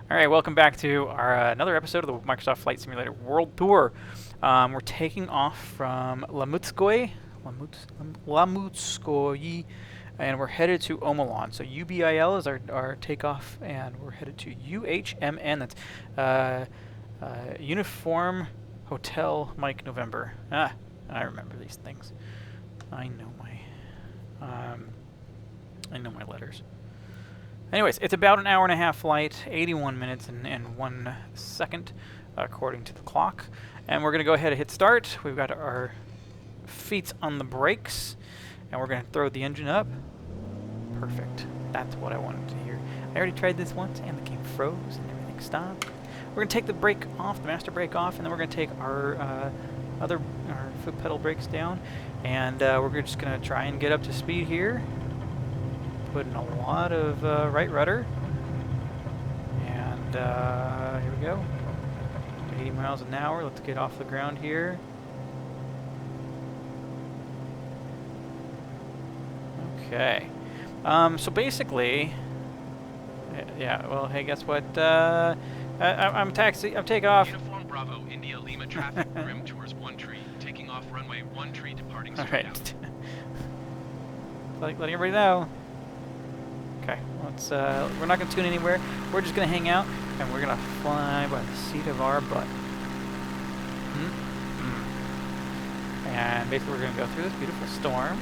All right, welcome back to our another episode of the Microsoft Flight Simulator World Tour. We're taking off from Lamutskoye, and we're headed to Omolon. So UBIL is our takeoff, and we're headed to UHMN. That's Uniform Hotel Mike November. I remember these things. I know my letters. Anyways, it's about an hour and a half flight, 81 minutes and 1 second, according to the clock. And we're going to go ahead and hit start. We've got our feet on the brakes, and we're going to throw the engine up. Perfect. That's what I wanted to hear. I already tried this once, and the game froze, and everything stopped. We're going to take the brake off, the master brake off, and then we're going to take our foot pedal brakes down, and we're just going to try and get up to speed here. Put in a lot of right rudder, and here we go. 80 miles an hour. Let's get off the ground here. Okay. So basically, yeah. Well, hey, guess what? I'm takeoff. Uniform Bravo, India Lima traffic, Grim tours 1 tree, taking off runway 1 tree, departing straight out. Letting everybody know. Okay, let's. We're not gonna tune anywhere. We're just gonna hang out, and we're gonna fly by the seat of our butt. And basically, we're gonna go through this beautiful storm,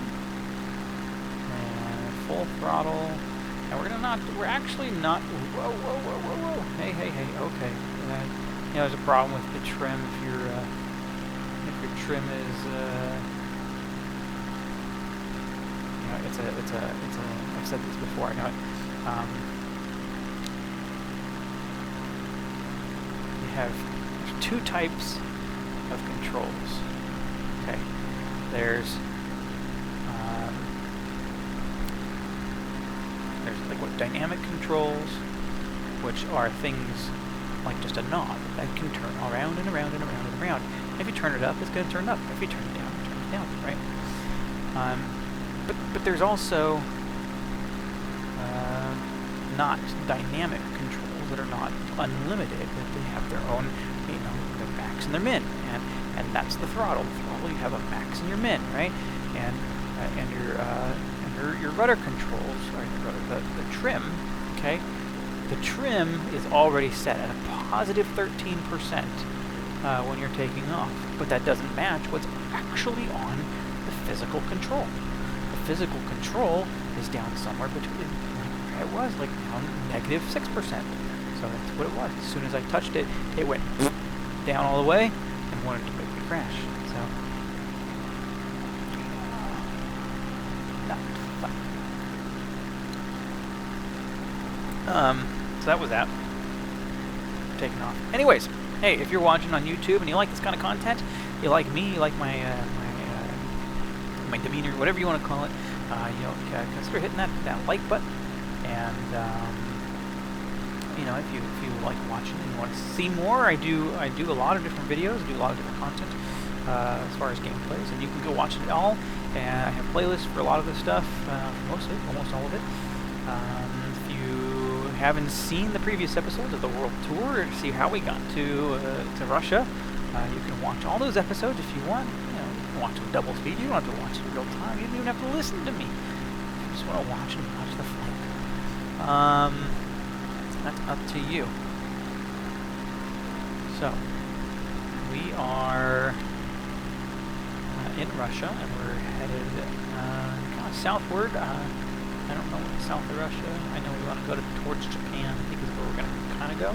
and full throttle. And we're gonna not. We're actually not. Whoa, whoa, whoa, whoa, whoa! Hey, hey, hey. Okay. You know, there's a problem with the trim if your trim is. It's a. I've said this before. I know it. You have 2 types of controls. Okay. There's like what dynamic controls, which are things like just a knob that can turn around and around and around and around. If you turn it up, it's going to turn up. If you turn it down, it turns down. Right. But there's also not dynamic controls that are not unlimited, that they have their own, their max and their min, and that's the throttle. The throttle, you have a max and your min, right? And your rudder controls, or the trim, okay? The trim is already set at a positive 13% when you're taking off, but that doesn't match what's actually on the physical control. Physical control is down somewhere between, it was like down negative 6%. So that's what it was. As soon as I touched it, it went down all the way and wanted to make me crash. So, not fun. So that was that. Taking off. Anyways, hey, if you're watching on YouTube and you like this kind of content, you like me, you like my demeanor, whatever you want to call it, consider hitting that like button, and if you like watching and you want to see more, I do a lot of different videos, I do a lot of different content as far as gameplays, and you can go watch it all. And I have playlists for a lot of this stuff, mostly, almost all of it. If you haven't seen the previous episodes of the World Tour, see how we got to Russia, you can watch all those episodes if you want. Watch them double speed. You don't have to watch it in real time. You don't even have to listen to me. You just want to watch the flight. That's up to you. So we are in Russia, and we're headed kind of southward. I don't know what south of Russia. I know we want to go towards Japan. I think is where we're going to kind of go.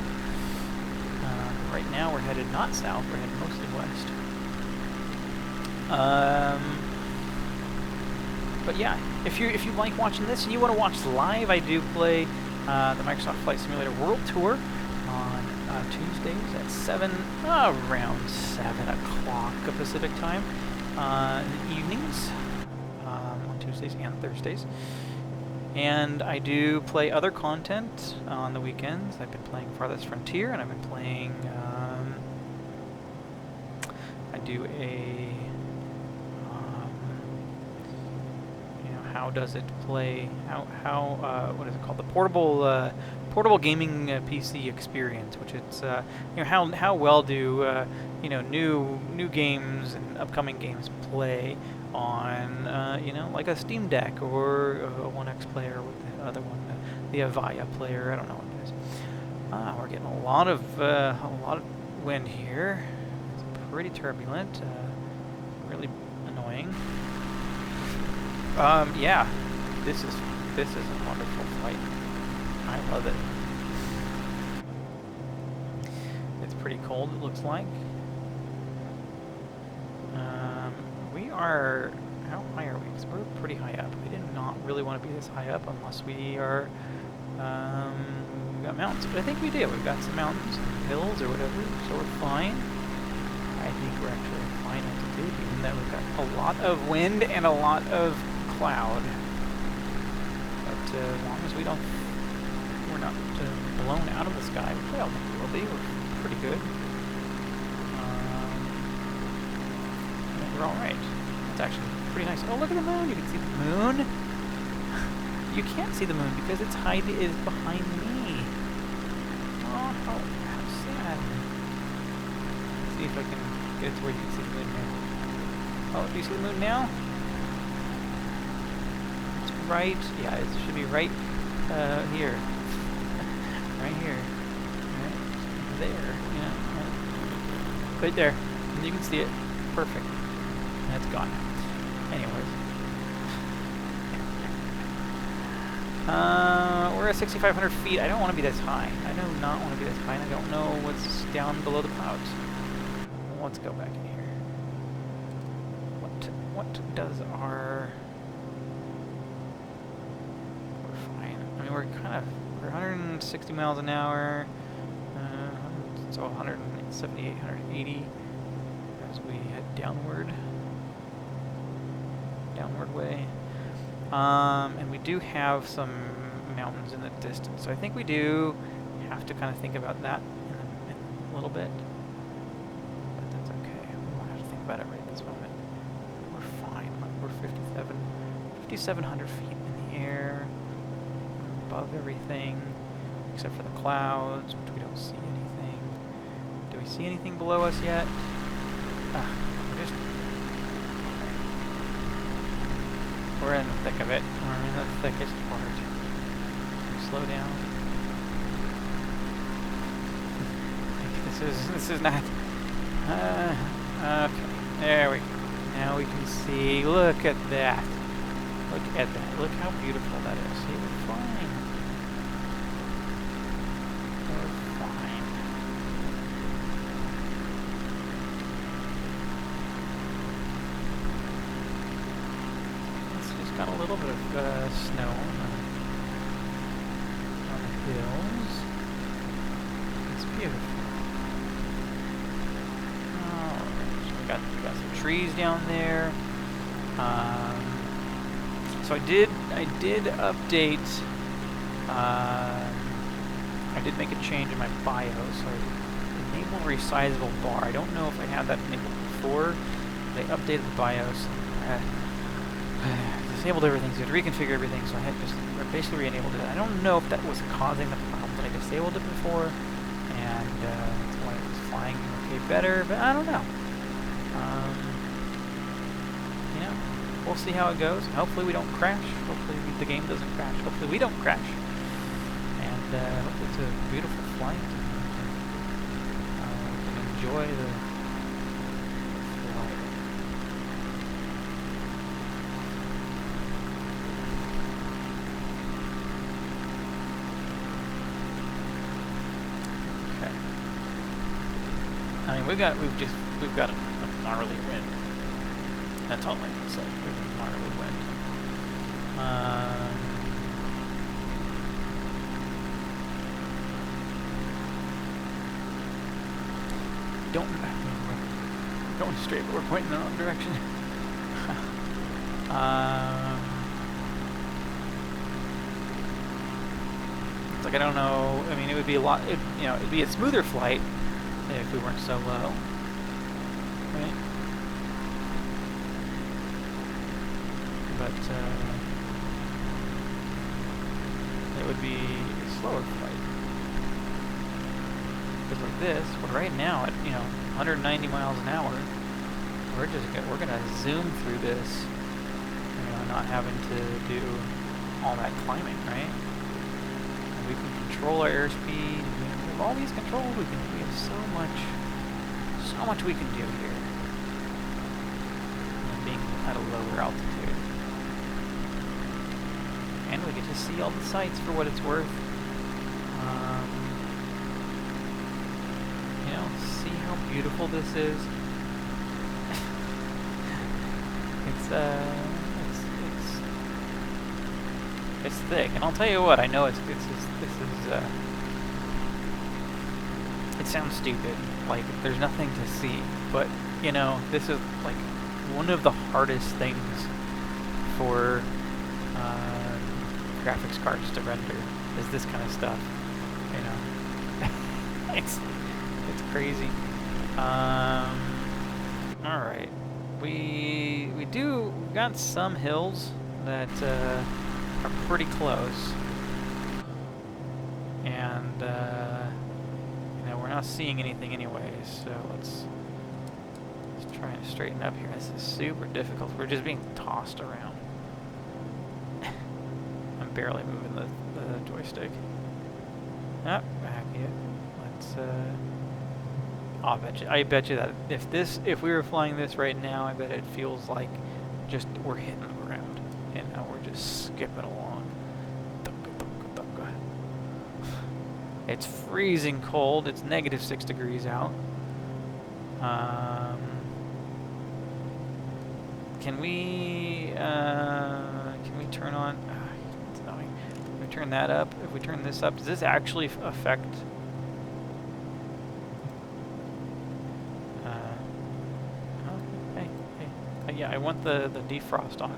Right now we're headed not south. We're headed mostly west. But yeah, if you like watching this and you want to watch live, I do play the Microsoft Flight Simulator World Tour on Tuesdays at around 7 o'clock Pacific time in the evenings on Tuesdays and Thursdays. And I do play other content on the weekends. I've been playing Farthest Frontier, and I've been playing. I do a. How does it play? What is it called? The portable portable gaming PC experience, which it's you know, how well do you know, new games and upcoming games play on you know, like a Steam Deck or a One X player with the other one, the Avaya player. I don't know what it is. We're getting a lot of wind here. It's pretty turbulent, really annoying. Yeah, this is a wonderful flight. I love it. It's pretty cold, it looks like. We are, how high are we? Because we're pretty high up. We did not really want to be this high up unless we are, we've got mountains. But I think we do. We've got some mountains, and hills, or whatever, so we're fine. I think we're actually at fine altitude, even though we've got a lot of wind and a lot of cloud. But as long as we're not blown out of the sky, which I don't think we will be, we're pretty good. We're all right. It's actually pretty nice. Oh, look at the moon! You can see the moon. You can't see the moon because it's behind me. Oh, how sad. Let's see if I can get it to where you can see the moon now. Oh, do you see the moon now? It's right. Yeah, it should be right here. Right here. Right there. Yeah. Right there. And you can see it. Perfect. And it's gone. Anyways. We're at 6,500 feet. I don't want to be this high. I do not want to be this high, and I don't know what's down below the clouds. Let's go back in here. What does our... We're fine. I mean, we're 160 miles an hour. So 178, 180 as we head downward way. And we do have some mountains in the distance, so I think we do have to kind of think about that in a little bit. But that's okay. We won't have to think about it right this moment. We're fine. We're 5,700 feet in the air, above everything, except for the clouds, which we don't see anything. Do we see anything below us yet? We're in the thick of it. We're in the thickest part. Slow down. This is not. Okay. There we go. Now we can see. Look at that. Look at that. Look how beautiful that is. See, we're fine. We're fine. Got a little bit of snow on the hills. It's beautiful. Alright, so we got some trees down there. So I did update. I did make a change in my BIOS. So I enabled resizable bar. I don't know if I had that enabled before. They updated the BIOS. Disabled everything, so you had to reconfigure everything, so I had just basically re-enabled it. I don't know if that was causing the problem that I disabled it before, and that's why it was flying okay better, but I don't know. You know, we'll see how it goes. Hopefully we don't crash. Hopefully the game doesn't crash. Hopefully we don't crash. And hopefully it's a beautiful flight. And we can enjoy the flight. I mean, we've got a gnarly wind. That's all I can say. We've got a gnarly wind. Going straight, but we're pointing in the wrong direction. It's like I don't know. I mean, it would be a lot. You know, it'd be a smoother flight if we weren't so low, right? But it would be a slower flight. Because like this, we're right now at 190 miles an hour. We're gonna zoom through this, not having to do all that climbing, right? And we can control our airspeed. With all these controls, we have so much we can do here. And being at a lower altitude, and we get to see all the sights for what it's worth. See how beautiful this is. It's thick, and I'll tell you what. I know it sounds stupid, like there's nothing to see, but this is like one of the hardest things for graphics cards to render is this kind of stuff. It's crazy. All right. We got some hills that are pretty close, and we're not seeing anything anyways. So let's try and straighten up here. This is super difficult. We're just being tossed around. I'm barely moving the joystick. Ah, back here. Let's. I bet you that if we were flying this right now, I bet it feels like just we're hitting the ground, we're just skipping along. It's freezing cold. It's -6 degrees out. Can we turn on? It's annoying. Can we turn that up? If we turn this up, does this actually affect? Yeah, I want the defrost on.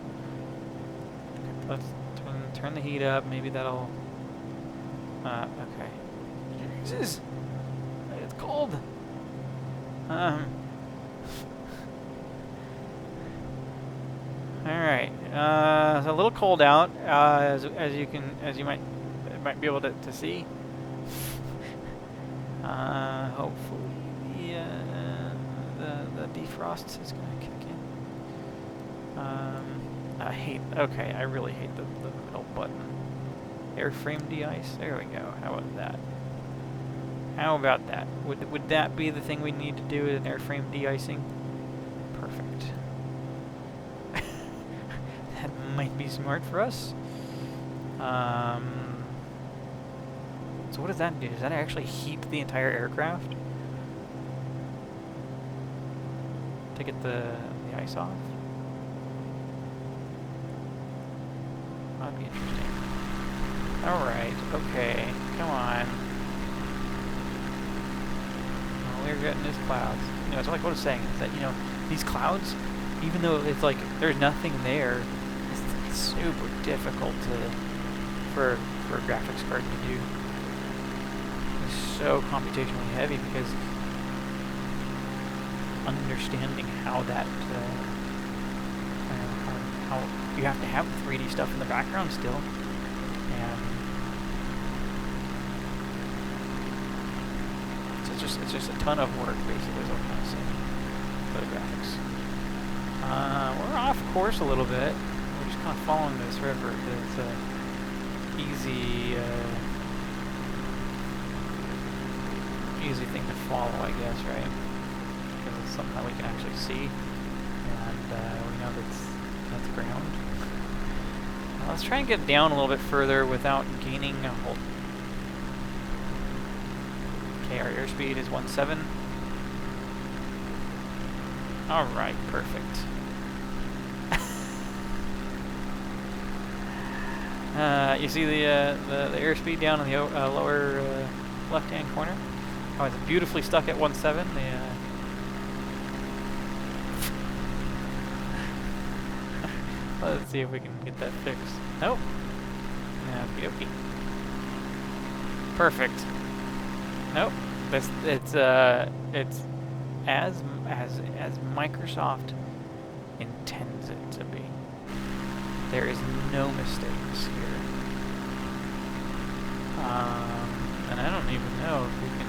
Okay, let's turn the heat up. Maybe that'll. Okay. Jesus, it's cold. All right. It's a little cold out, as you might be able to see. Hopefully, the defrost is gonna kick in. I really hate the middle button. Airframe de-ice. There we go. How about that? How about that? Would that be the thing we need to do, an airframe de-icing? Perfect. That might be smart for us. So what does that do? Does that actually heat the entire aircraft? To get the ice off? That'd be interesting. Alright, okay, come on. All we're getting is clouds. It's like what I was saying, is that, these clouds, even though it's like there's nothing there, it's super difficult for a graphics card to do. It's so computationally heavy because understanding how that, how you have to have the 3D stuff in the background still, and it's just a ton of work, basically, is what I'm trying to say for the graphics. We're off course a little bit. We're just kind of following this river. It's a easy thing to follow, I guess, right? Because it's something that we can actually see, and we know that's ground. Let's try and get down a little bit further without gaining a whole. Okay, our airspeed is 17. All right, perfect. You see the airspeed down in the lower left-hand corner? Oh, it's beautifully stuck at 17. Let's see if we can get that fixed. Nope. Okay. Perfect. Nope. It's as Microsoft intends it to be. There is no mistakes here. And I don't even know if we can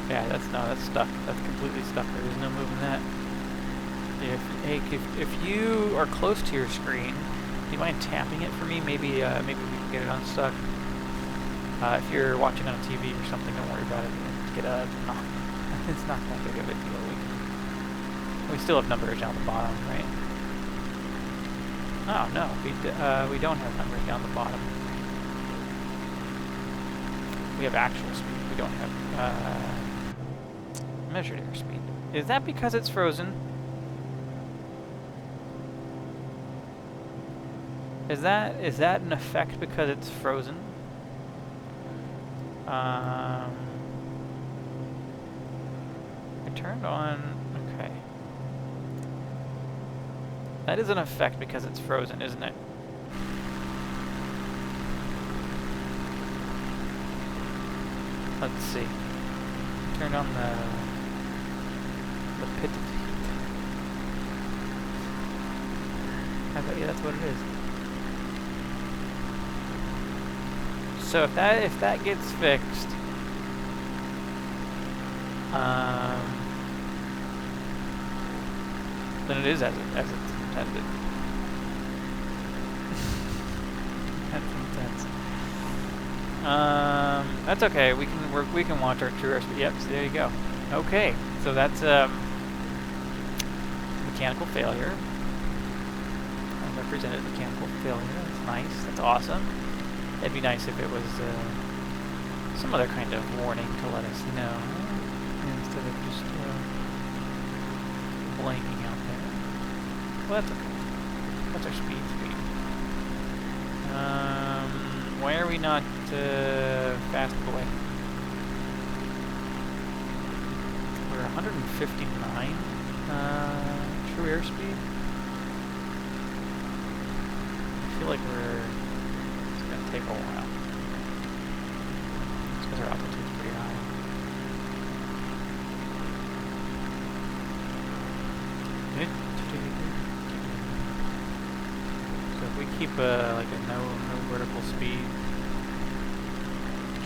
Yeah, that's stuck. That's completely stuck. There is no moving that. If you are close to your screen, do you mind tapping it for me? Maybe we can get it unstuck. If you're watching on a TV or something, don't worry about it. Get a no, it's not that big of a deal. We still have numbers down the bottom, right? Oh no, we don't have numbers down the bottom. We have actual speed. We don't have measured airspeed. Is that because it's frozen? Is that an effect because it's frozen? I turned on. Okay. That is an effect because it's frozen, isn't it? Let's see. Turn on the pit. I bet you that's what it is. So if that gets fixed, then it is as it's intended. That's intense. That's okay. We can watch our true airspeed. Yep. So there you go. Okay. So that's mechanical failure. Represented mechanical failure. That's nice. That's awesome. It'd be nice if it was some other kind of warning to let us know instead of just blanking out there. Well, that's okay. That's our speed. Why are we not fast away? We're 159 true airspeed. I feel like it's gonna take a while. It's because our altitude's pretty high. So if we keep like a no vertical speed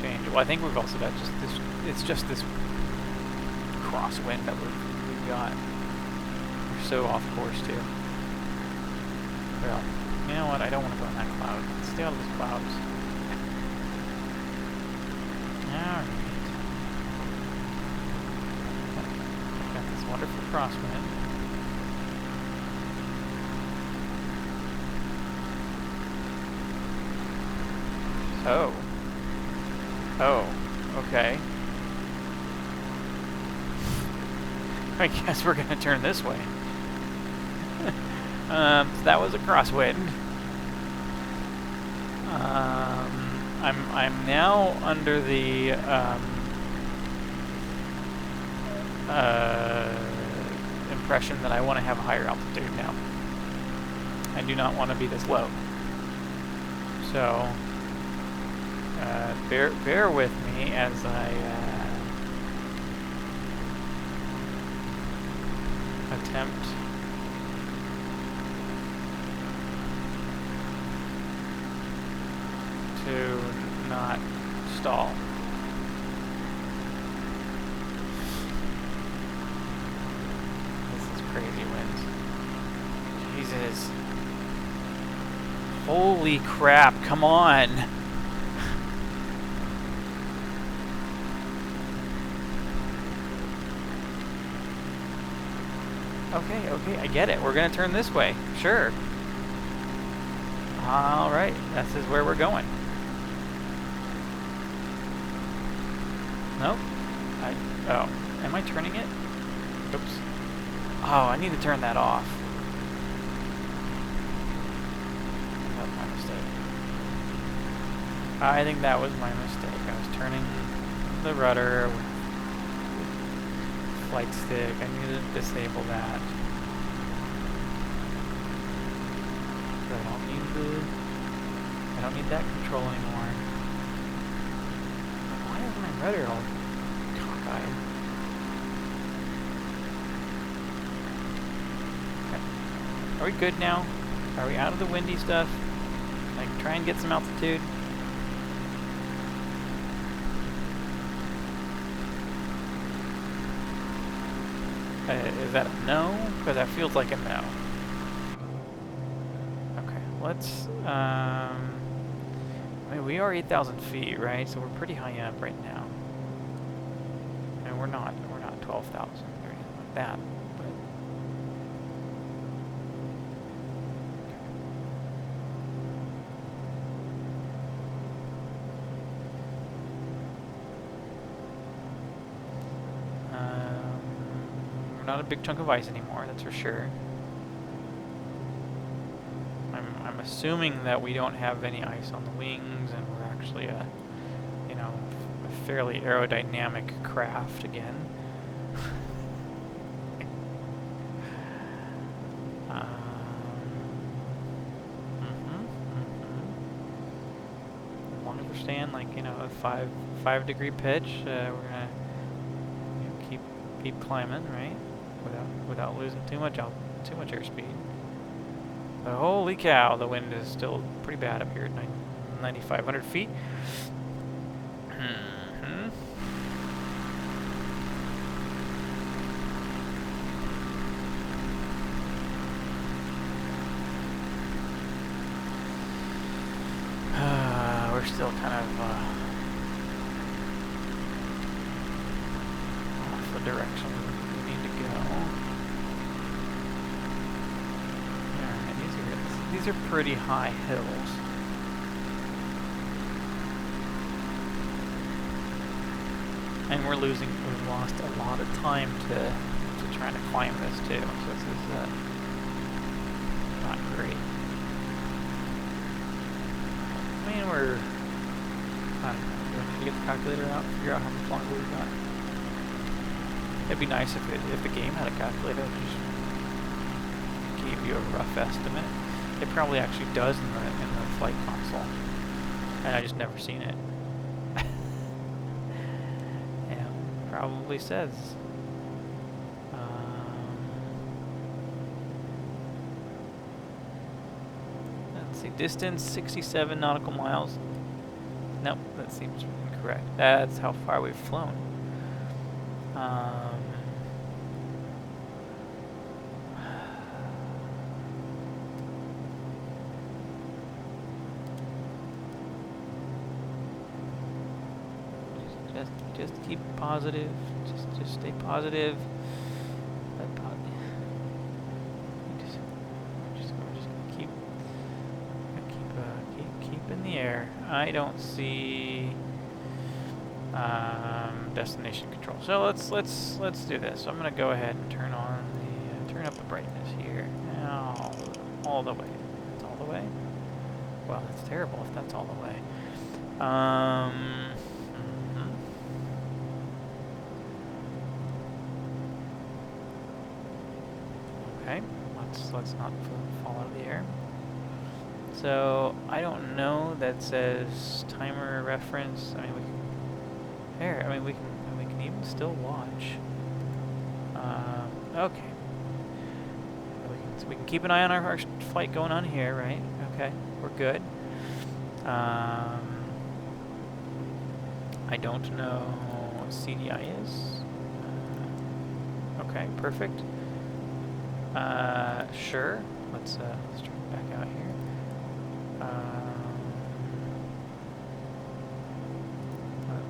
change. Well, I think we've also got just this. It's just this crosswind that we've got. We're so off course too. Well, you know what? I don't want to go in that cloud. Let's stay out of those clouds. Alright. Got this wonderful crosswind. Oh, okay. I guess we're gonna turn this way. So that was a crosswind. I'm now under the impression that I want to have a higher altitude now. I do not want to be this low. So bear with me as I attempt to not stall. This is crazy winds. Jesus. Holy crap, come on. Okay, I get it. We're gonna turn this way. Sure. Alright, this is where we're going. Nope. Oh, am I turning it? Oops. Oh, I need to turn that off. That was my mistake. I think that was my mistake. I was turning the rudder with flight stick. I need to disable that. I don't need that control anymore. Why is my rudder all cockeyed? Okay. Are we good now? Are we out of the windy stuff? Can I try and get some altitude? Is that a no? Because that feels like a no. Okay, let's, I mean, we are 8,000 feet, right? So we're pretty high up right now. And we're not 12,000 or anything like that, but. Not a big chunk of ice anymore, that's for sure. I'm assuming that we don't have any ice on the wings, and we're actually a, you know, a fairly aerodynamic craft again. As long as we're staying like, you know, a 5 degree pitch, we're gonna, you know, keep climbing, right? Without losing too much airspeed. But holy cow, the wind is still pretty bad up here at 9,500 feet. We're still kind of off the direction we need to go. Alright, these are pretty high hills. And we've lost a lot of time to trying to climb this too, so this is not great. I mean, I don't know, do I need to get the calculator out and figure out how much longer we've got? It'd be nice if the game had a calculator that just gave you a rough estimate. It probably actually does in the flight console, and I just never seen it. Yeah, probably says. Let's see, distance 67 nautical miles. Nope, that seems incorrect. That's how far we've flown. Just keep positive. Just stay positive. We're just gonna keep in the air. I don't see destination control. So let's do this. So I'm gonna go ahead and turn up the brightness here. Now, all the way. That's all the way. Well, that's terrible if that's all the way. Okay, let's not fall out of the air. So I don't know. That says timer reference. I mean, we can even still watch. Okay. So we can keep an eye on our flight going on here, right? Okay, we're good. I don't know what CDI is. Okay, perfect. Sure. Let's turn back out here.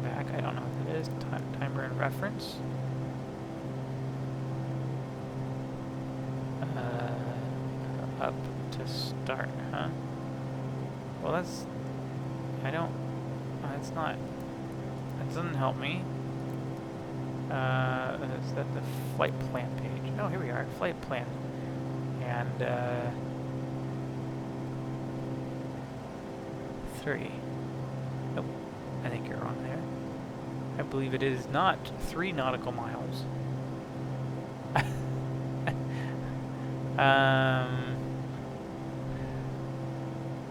Back. I don't know what that is. Timer and reference. Up to start, huh? Well, that's. I don't. That's not. That doesn't help me. Is that the flight plan page? Oh, here we are. Flight plan. And 3. Nope. I think you're on there. I believe it is not 3 nautical miles.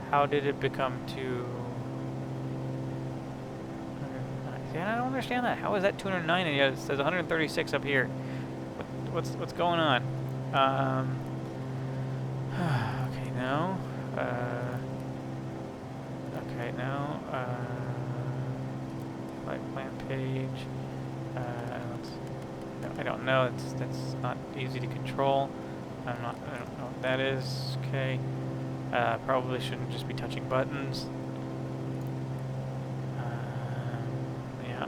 How did it become 209? See, I don't understand that. How is that 209 and yet it says 136 up here? What's going on? Okay, no. Okay, no. Flight plan page. I don't know. That's not easy to control. I don't know what that is. Okay. Probably shouldn't just be touching buttons. Yeah.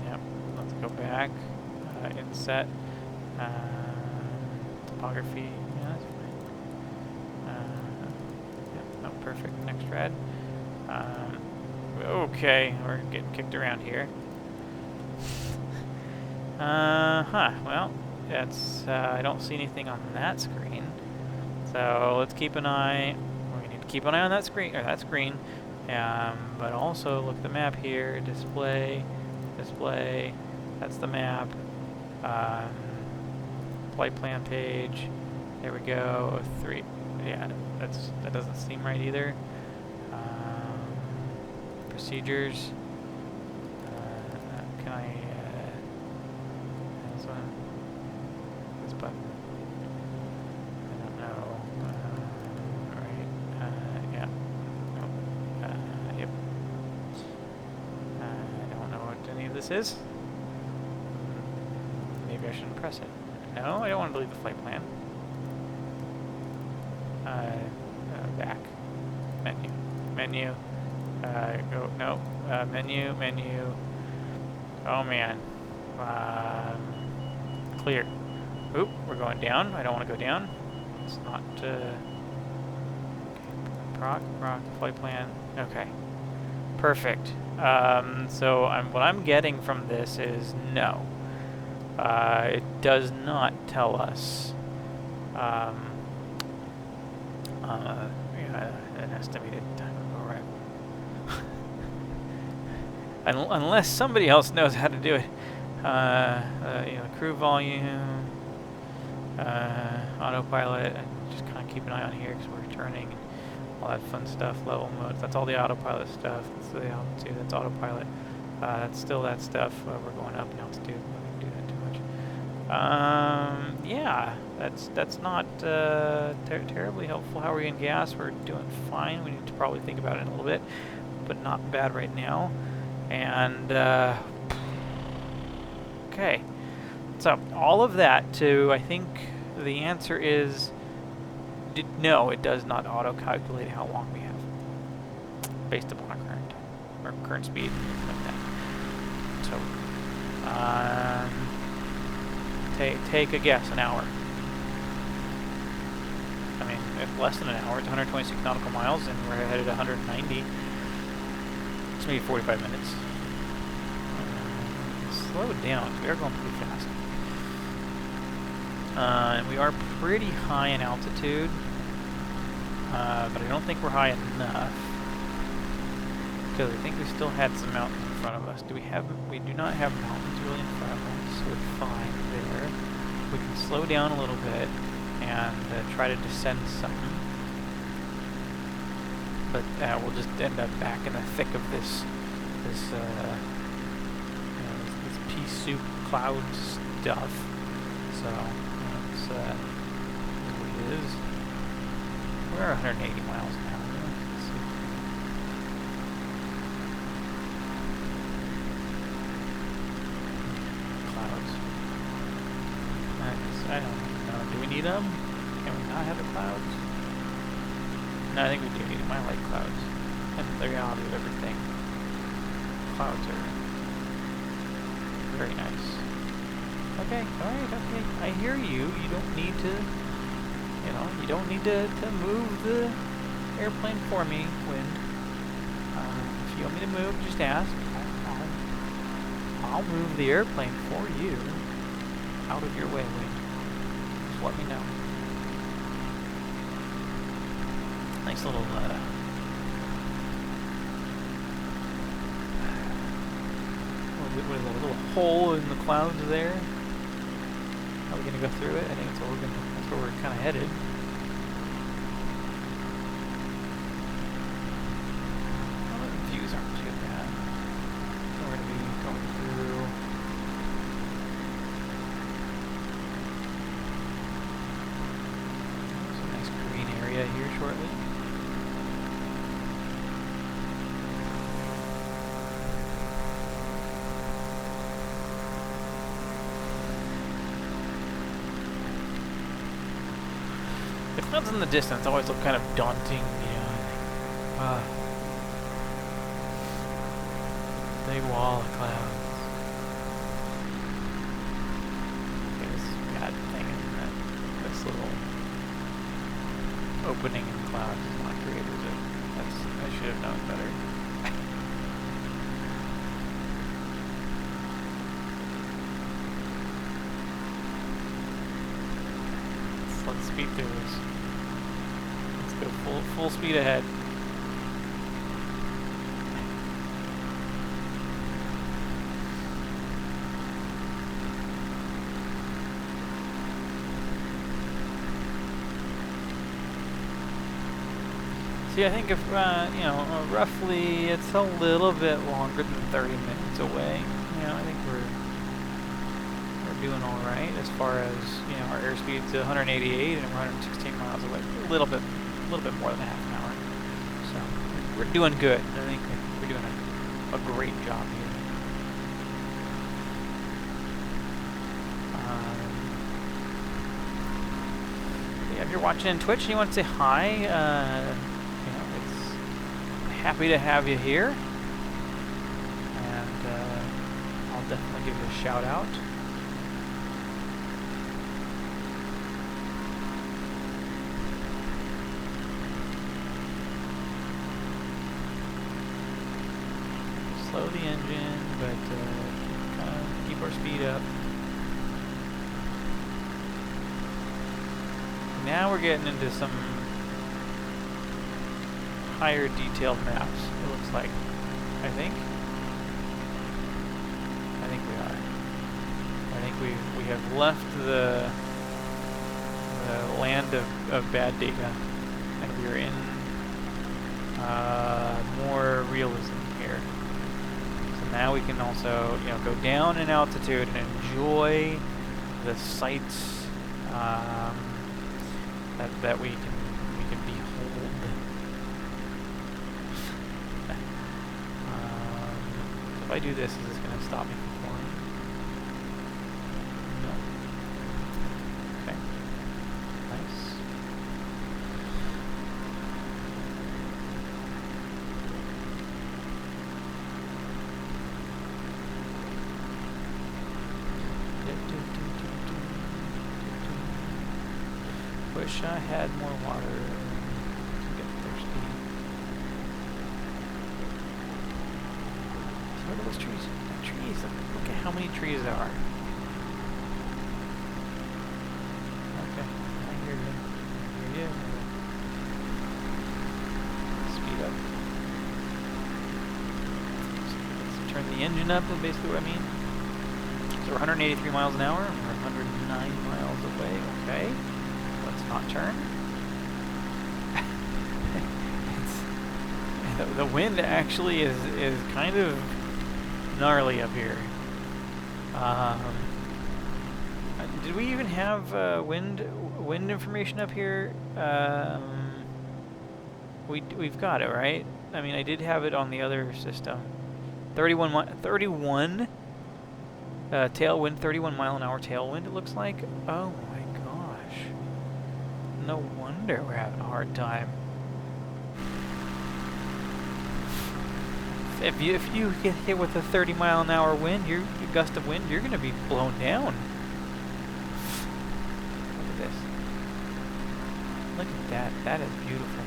Yep. Let's go back. Inset. Topography. Yeah, that's fine. Yep. No, perfect. Next red. Okay, we're getting kicked around here. Well, that's, I don't see anything on that screen. So let's keep an eye. We need to keep an eye on that screen, or that screen. But also look at the map here. Display. That's the map. Flight plan page. There we go. 3. Yeah, that doesn't seem right either. Procedures. Can I? This one. This button. I don't know. Right. Yeah. Nope. Yep. I don't know what any of this is. Maybe I shouldn't press it. No, I don't want to delete the flight plan. Back. Menu. Go. No. Menu. Oh man. Clear. Oop, we're going down. I don't want to go down. It's not, proc, flight plan. Okay. Perfect. So what I'm getting from this is no. It does not tell us, an estimated time of arrival. Unless somebody else knows how to do it. Crew volume, autopilot, and just kind of keep an eye on here because we're turning and all that fun stuff. Level modes, that's all the autopilot stuff. That's the altitude, that's autopilot. That's still that stuff. We're going up in altitude. We don't do that too much. Yeah, that's not terribly helpful. How are we in gas? We're doing fine. We need to probably think about it in a little bit, but not bad right now. And okay, so all of that to, I think the answer is no, it does not auto-calculate how long we have based upon our current speed like that. So take a guess, an hour. I mean, if less than an hour, it's 126 nautical miles and we're headed 190. It's maybe 45 minutes. Slow it down. We are going pretty fast. And we are pretty high in altitude, but I don't think we're high enough because I think we still had some mountains in front of us. We do not have mountains really in front of us, so we're fine there. We can slow down a little bit and try to descend some, but we'll just end up back in the thick of this pea soup cloud stuff. So that's what it is. We're 180 miles an hour. Let's see. Clouds. I don't know. Do we need them? Can we not have the clouds? No, I think we do need them. I like clouds. And the reality of everything. Clouds are very nice. Okay, alright, okay. I hear you. You don't need to, you don't need to move the airplane for me, Wind. If you want me to move, just ask. I'll move the airplane for you. Out of your way, Wind. Just let me know. Nice little, what is that, a little hole in the clouds there? Are we gonna go through it? I think that's where we're kind of headed. Well, the views aren't too bad. So we're gonna be going through. There's a nice green area here shortly. Clouds in the distance always look kind of daunting, you know. Big wall of clouds. Okay, this bad thing is that this little opening in the clouds is not great, is it? I should have known better. Let's speed through this. Let's go full speed ahead. See, I think if, you know, roughly it's a little bit longer than 30 minutes away. You know, I think we're doing all right as far as, you know, our airspeed's 188 and we're 116 miles away. A little bit more than half an hour. So we're doing good. I think we're doing a great job here. Yeah, if you're watching on Twitch and you want to say hi, you know, it's happy to have you here, and I'll definitely give you a shout out. Slow the engine, but kind of keep our speed up. Now we're getting into some higher detailed maps, it looks like. I think we are. I think we have left the land of bad data, and we are in more realism here. So now we can also, you know, go down in altitude and enjoy the sights that we can behold. So if I do this, is this going to stop me from flying? No. Okay. Nice. Wish I had more water to get thirsty. So what are those trees? The trees. Look at how many trees there are. Okay, I hear you. I hear you. Speed up. So let's turn the engine up, is basically what I mean. So we're 183 miles an hour. We're 109 miles away. Okay. Let's not turn. The wind actually is kind of gnarly up here. Did we even have wind information up here? We've got it, right? I mean, I did have it on the other system. 31 tailwind, 31 mile an hour tailwind. It looks like. Oh my gosh. No wonder we're having a hard time. If you get hit with a 30 mile an hour wind, your gust of wind, you're going to be blown down. Look at this. Look at that. That is beautiful.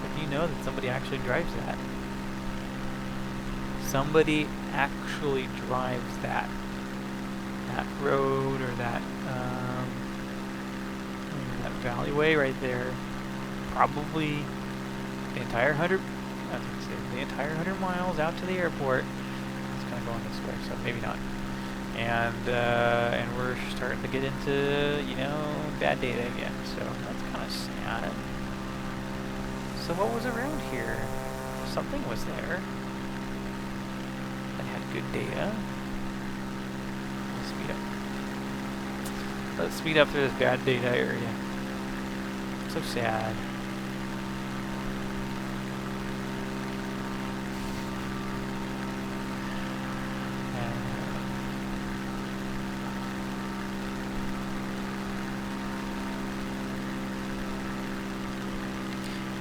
But you know that somebody actually drives that. Somebody actually drives that road or that valleyway right there. Probably the entire 100 miles out to the airport. It's kind of going this way, so maybe not. And we're starting to get into, you know, bad data again. So that's kind of sad. So what was around here? Something was there that had good data. Let's speed up. Let's speed up through this bad data area. So sad.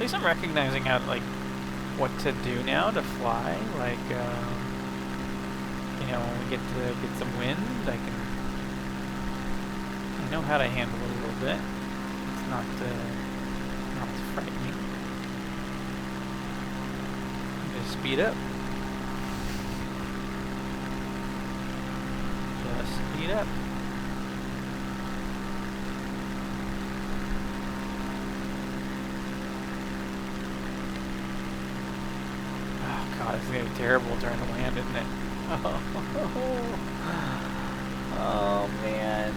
least I'm recognizing how, like, what to do now to fly. Like, you know, when we get some wind, I know how to handle it a little bit. It's not as frightening. Just speed up. Just speed up. Oh god, this is gonna be terrible during the land, isn't it? Oh man.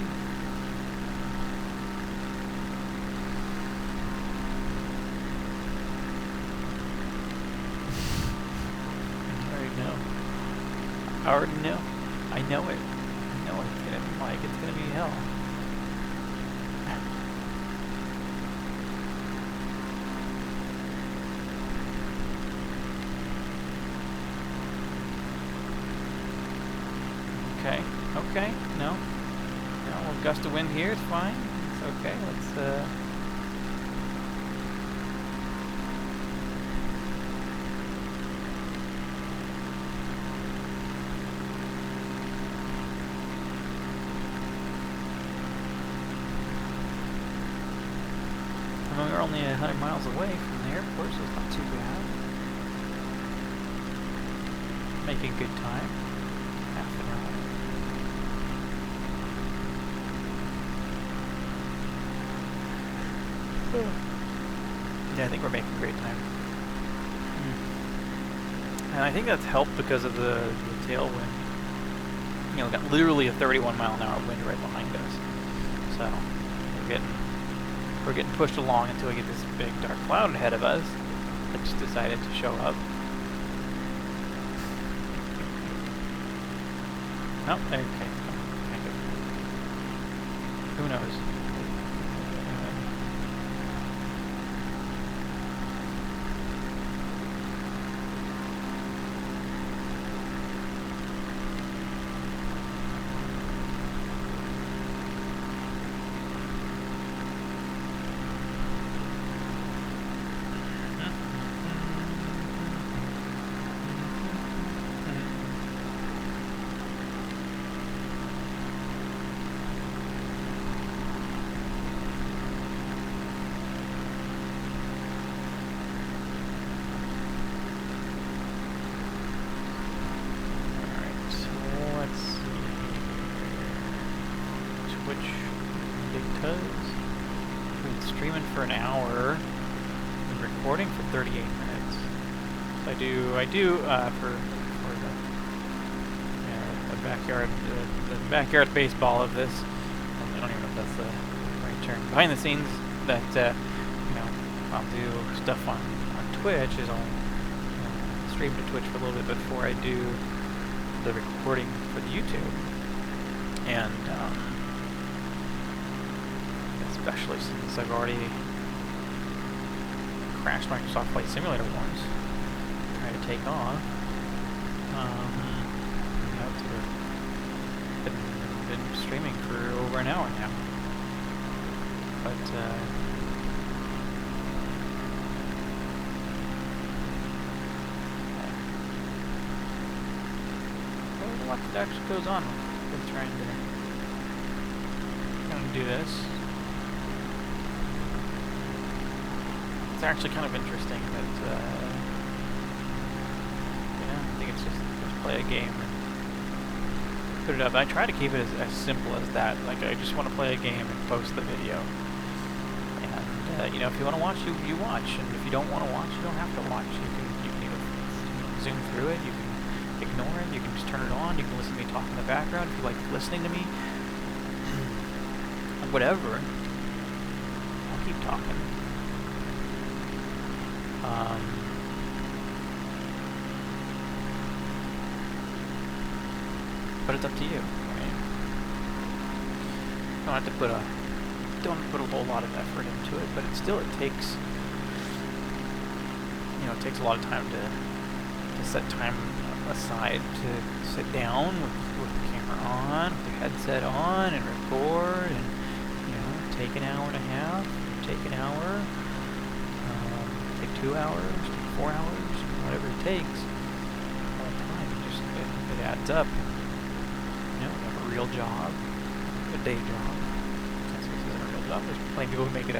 I already know. I know it. I know it's gonna be like, it's gonna be hell. Okay. Okay. No. No, a gust of wind here is fine. It's okay. Let's I mean, we're only 100 miles away from the airport, so it's not too bad. Making good time. Half an hour. Yeah, I think we're making great time. And I think that's helped because of the tailwind. You know, we got literally a 31-mile-an-hour wind right behind us. So, we're getting pushed along until we get this big dark cloud ahead of us that just decided to show up. Oh, okay. Kind of. Who knows? Streaming for an hour and recording for 38 minutes. So I do for the backyard baseball of this. I don't even know if that's the right term. Behind the scenes, that you know, I'll do stuff on Twitch. Is I'll stream to Twitch for a little bit before I do the recording for the YouTube. And especially since I've already crashed Microsoft Flight Simulator once, trying to take off. I've been streaming for over an hour now, but there's a lot that actually goes on with trying to do this. It's actually kind of interesting that, I think it's just play a game and put it up. I try to keep it as simple as that. Like, I just want to play a game and post the video. And, you know, if you want to watch, you watch. And if you don't want to watch, you don't have to watch. You can either zoom through it, you can ignore it, you can just turn it on, you can listen to me talk in the background if you like listening to me. Whatever. I'll keep talking. But it's up to you, right? Don't have to put a whole lot of effort into it, but it takes, you know, it takes a lot of time to set time aside to sit down with the camera on, with your headset on, and record, and, you know, take an hour and a half, take an hour, 2 hours, 4 hours, whatever it takes. All the time, it adds up. You know, you have a real job, a day job. This isn't a real job. There's plenty of people who make it a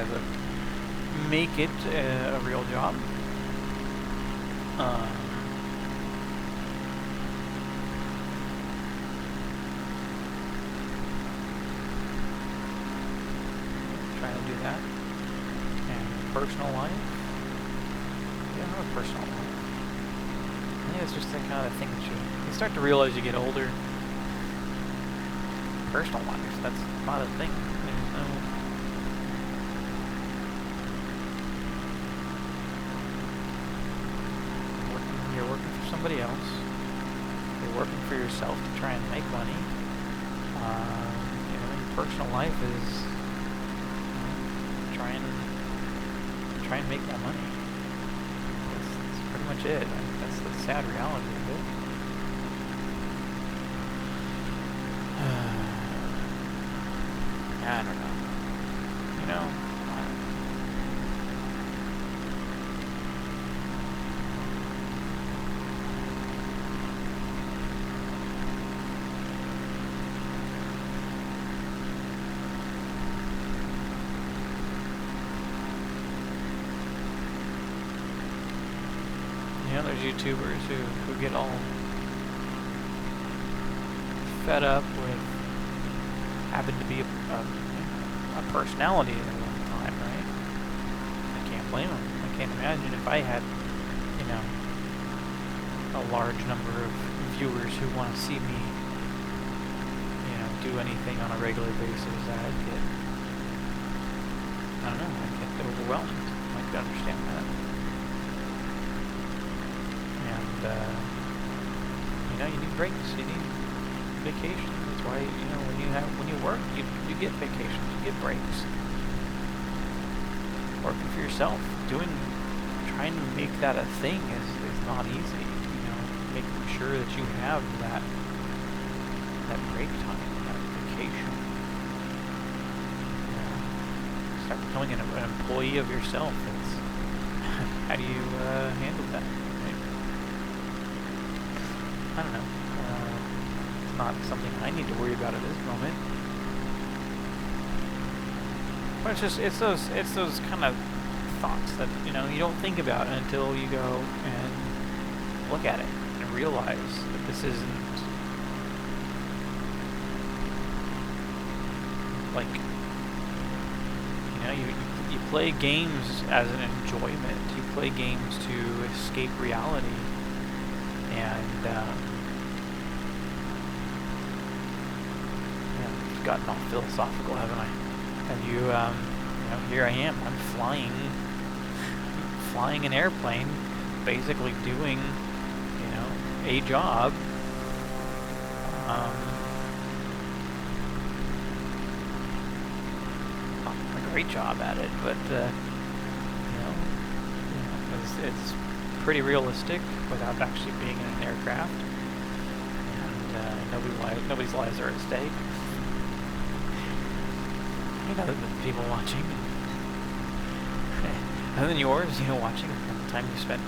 real job. Trying to do that. And personal life. Yeah, I have a personal life. I think it's just that kind of thing that you start to realize you get older. Personal life, that's not a thing. There's no... You're working for somebody else. You're working for yourself to try and make money. You know, your personal life is try and make more money. That's pretty much it. That's the sad reality of it. I don't know. You know, there's YouTubers who get all fed up with having to be a personality at one time, right? I can't blame them. I can't imagine if I had, you know, a large number of viewers who want to see me, you know, do anything on a regular basis. I'd get, I don't know, I'd get overwhelmed. I could understand that. You know, you need breaks, you need vacations. That's why, you know, when you work, you get vacations, you get breaks. Working for yourself, trying to make that a thing is not easy. You know, making sure that you have that break time, that vacation. You know, start becoming an employee of yourself. How do you handle that? I don't know. It's not something I need to worry about at this moment. But it's those kind of thoughts that, you know, you don't think about until you go and look at it and realize that this isn't like, you know, you play games as an enjoyment. You play games to escape reality. And yeah, I've gotten all philosophical, haven't I? And you know, here I am. I'm flying an airplane, basically doing, you know, a job. Not a great job at it, but you know, it's pretty realistic without actually being in an aircraft, and nobody's lives are at stake. You know, the people watching, other than yours, you know, watching, and the time you spent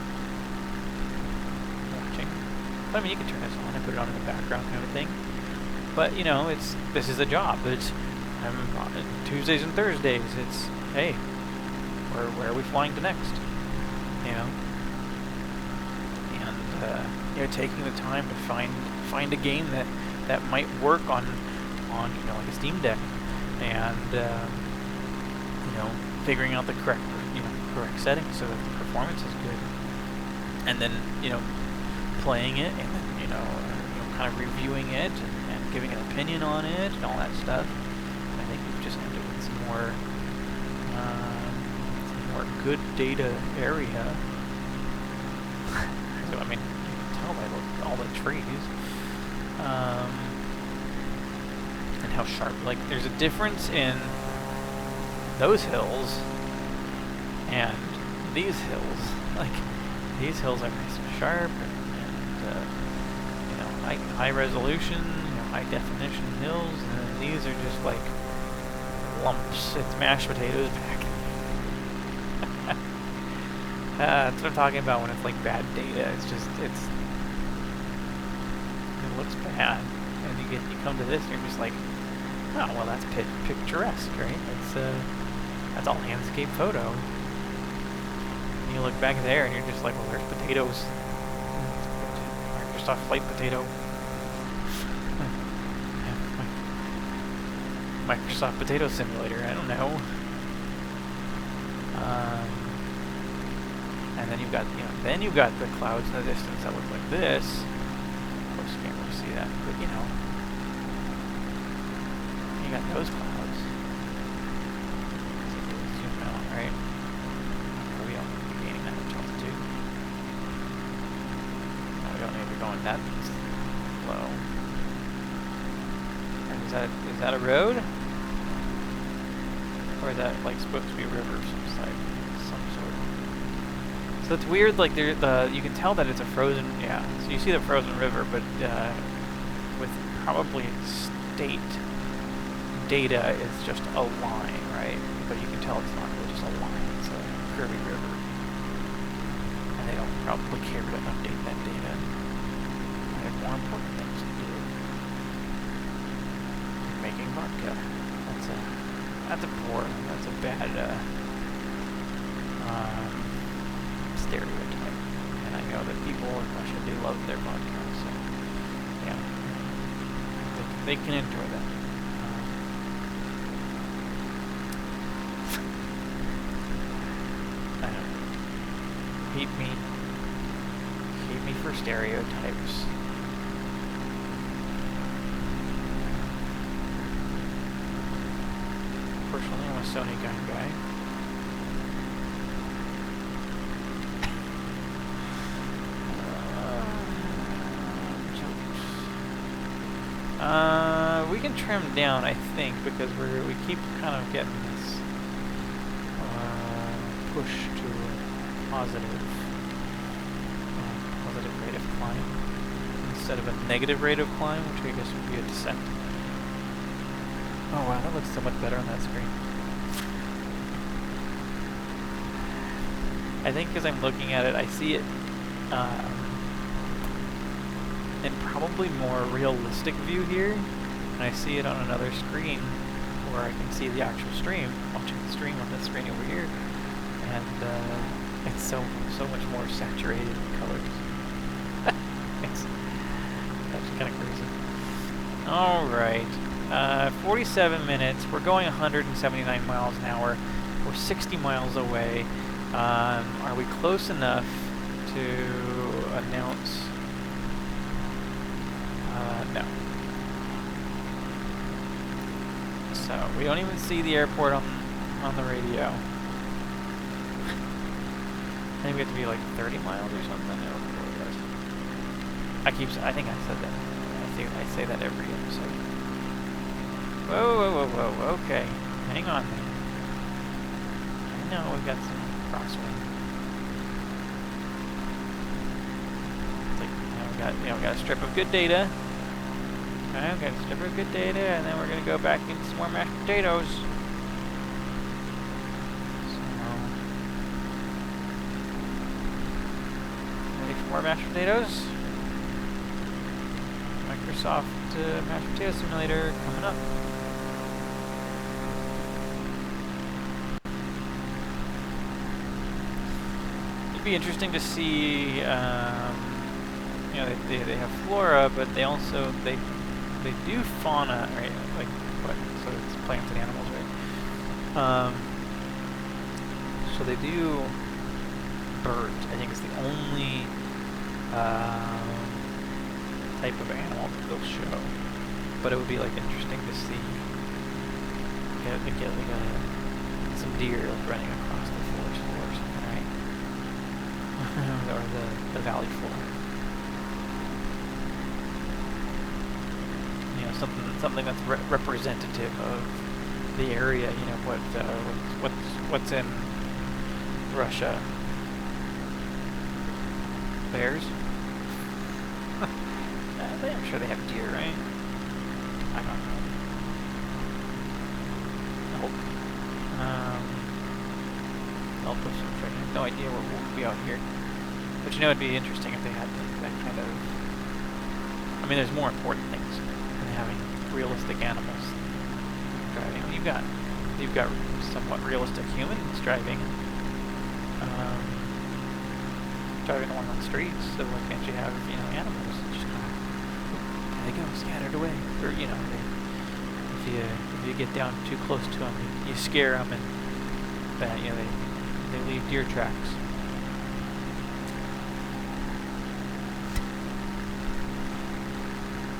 watching. I mean, you can turn this on and put it on in the background, kind of thing. But you know, this is a job. It's Tuesdays and Thursdays. It's hey, where are we flying to next? You know. You know, taking the time to find a game that might work on you know, like a Steam Deck, and you know, figuring out the correct settings so that the performance is good, and then, you know, playing it, and then, you know, kind of reviewing it and giving an opinion on it and all that stuff. And I think we've just ended with some more good data area. So I mean, by all the trees, and how sharp, like, there's a difference in those hills and these hills. Like, these hills are nice and sharp, and you know, high resolution, you know, high definition hills, and then these are just like lumps. It's mashed potatoes back. That's what I'm talking about when it's like bad data. It looks bad, and you come to this, and you're just like, oh well, that's picturesque, right? That's all landscape photo. And you look back there, and you're just like, well, there's potatoes. Microsoft Flight Potato. Microsoft Potato Simulator. I don't know. And then you've got, the clouds in the distance that look like this. Of course, you can't really see that, but you got those clouds. Zoom out, right? We don't need to be gaining that much altitude. No, we don't need to be going that low. And is that a road? Or is that like supposed to be a river of some sort? So it's weird, like you can tell that it's a frozen, so you see the frozen river, but with probably state data, it's just a line, right? But you can tell it's not really just a line, it's a curvy river. And they don't probably care to update that data. They have more important things to do. Making vodka. That's a bad stereotype. And I know that people in Russia do love their vodka, so yeah, they can enjoy that. I don't know. Hate me for stereotypes. Personally, I'm a Sony gun guy. We can trim down, I think, because we keep kind of getting this push to a positive rate of climb instead of a negative rate of climb, which I guess would be a descent. Oh wow, that looks so much better on that screen. I think as I'm looking at it, I see it in probably more realistic view here, and I see it on another screen where I can see the actual stream, watching the stream on this screen over here, and it's so much more saturated in colors. It's actually kind of crazy. All right. 47 minutes. We're going 179 miles an hour. We're 60 miles away. Are we close enough to announce? No. So we don't even see the airport on the radio. I think we have to be like 30 miles or something. I don't know what it is. I think I said that. I say that every episode. Whoa, okay. Hang on. I know, we've got some crosswind. It's like, we got a strip of good data. Okay, we've got a strip of good data, and then we're going to go back into some more mashed potatoes. So, ready for more mashed potatoes? Microsoft Mashed Potato Simulator coming up. It'd be interesting to see, they have flora, but they also, they do fauna, right? Like, what? So it's plants and animals, right? So they do birds. I think it's the only type of animal that they'll show. But it would be like interesting to see get like some deer like running across the forest floor or something, right? Or the valley floor. Something that's representative of the area. What's in Russia? Bears? I'm sure they have deer, right? I don't know. Nope. I'll put some friggin' no idea what would be out here. But you know, it'd be interesting if they had that kind of... I mean, there's more important things than having realistic animals driving. I mean, you've got somewhat realistic humans driving along the streets. So why can't you have, you know, animals just kind of, there they go, scattered away, or you know, if you get down too close to them, you scare them, and that, you know, they leave deer tracks.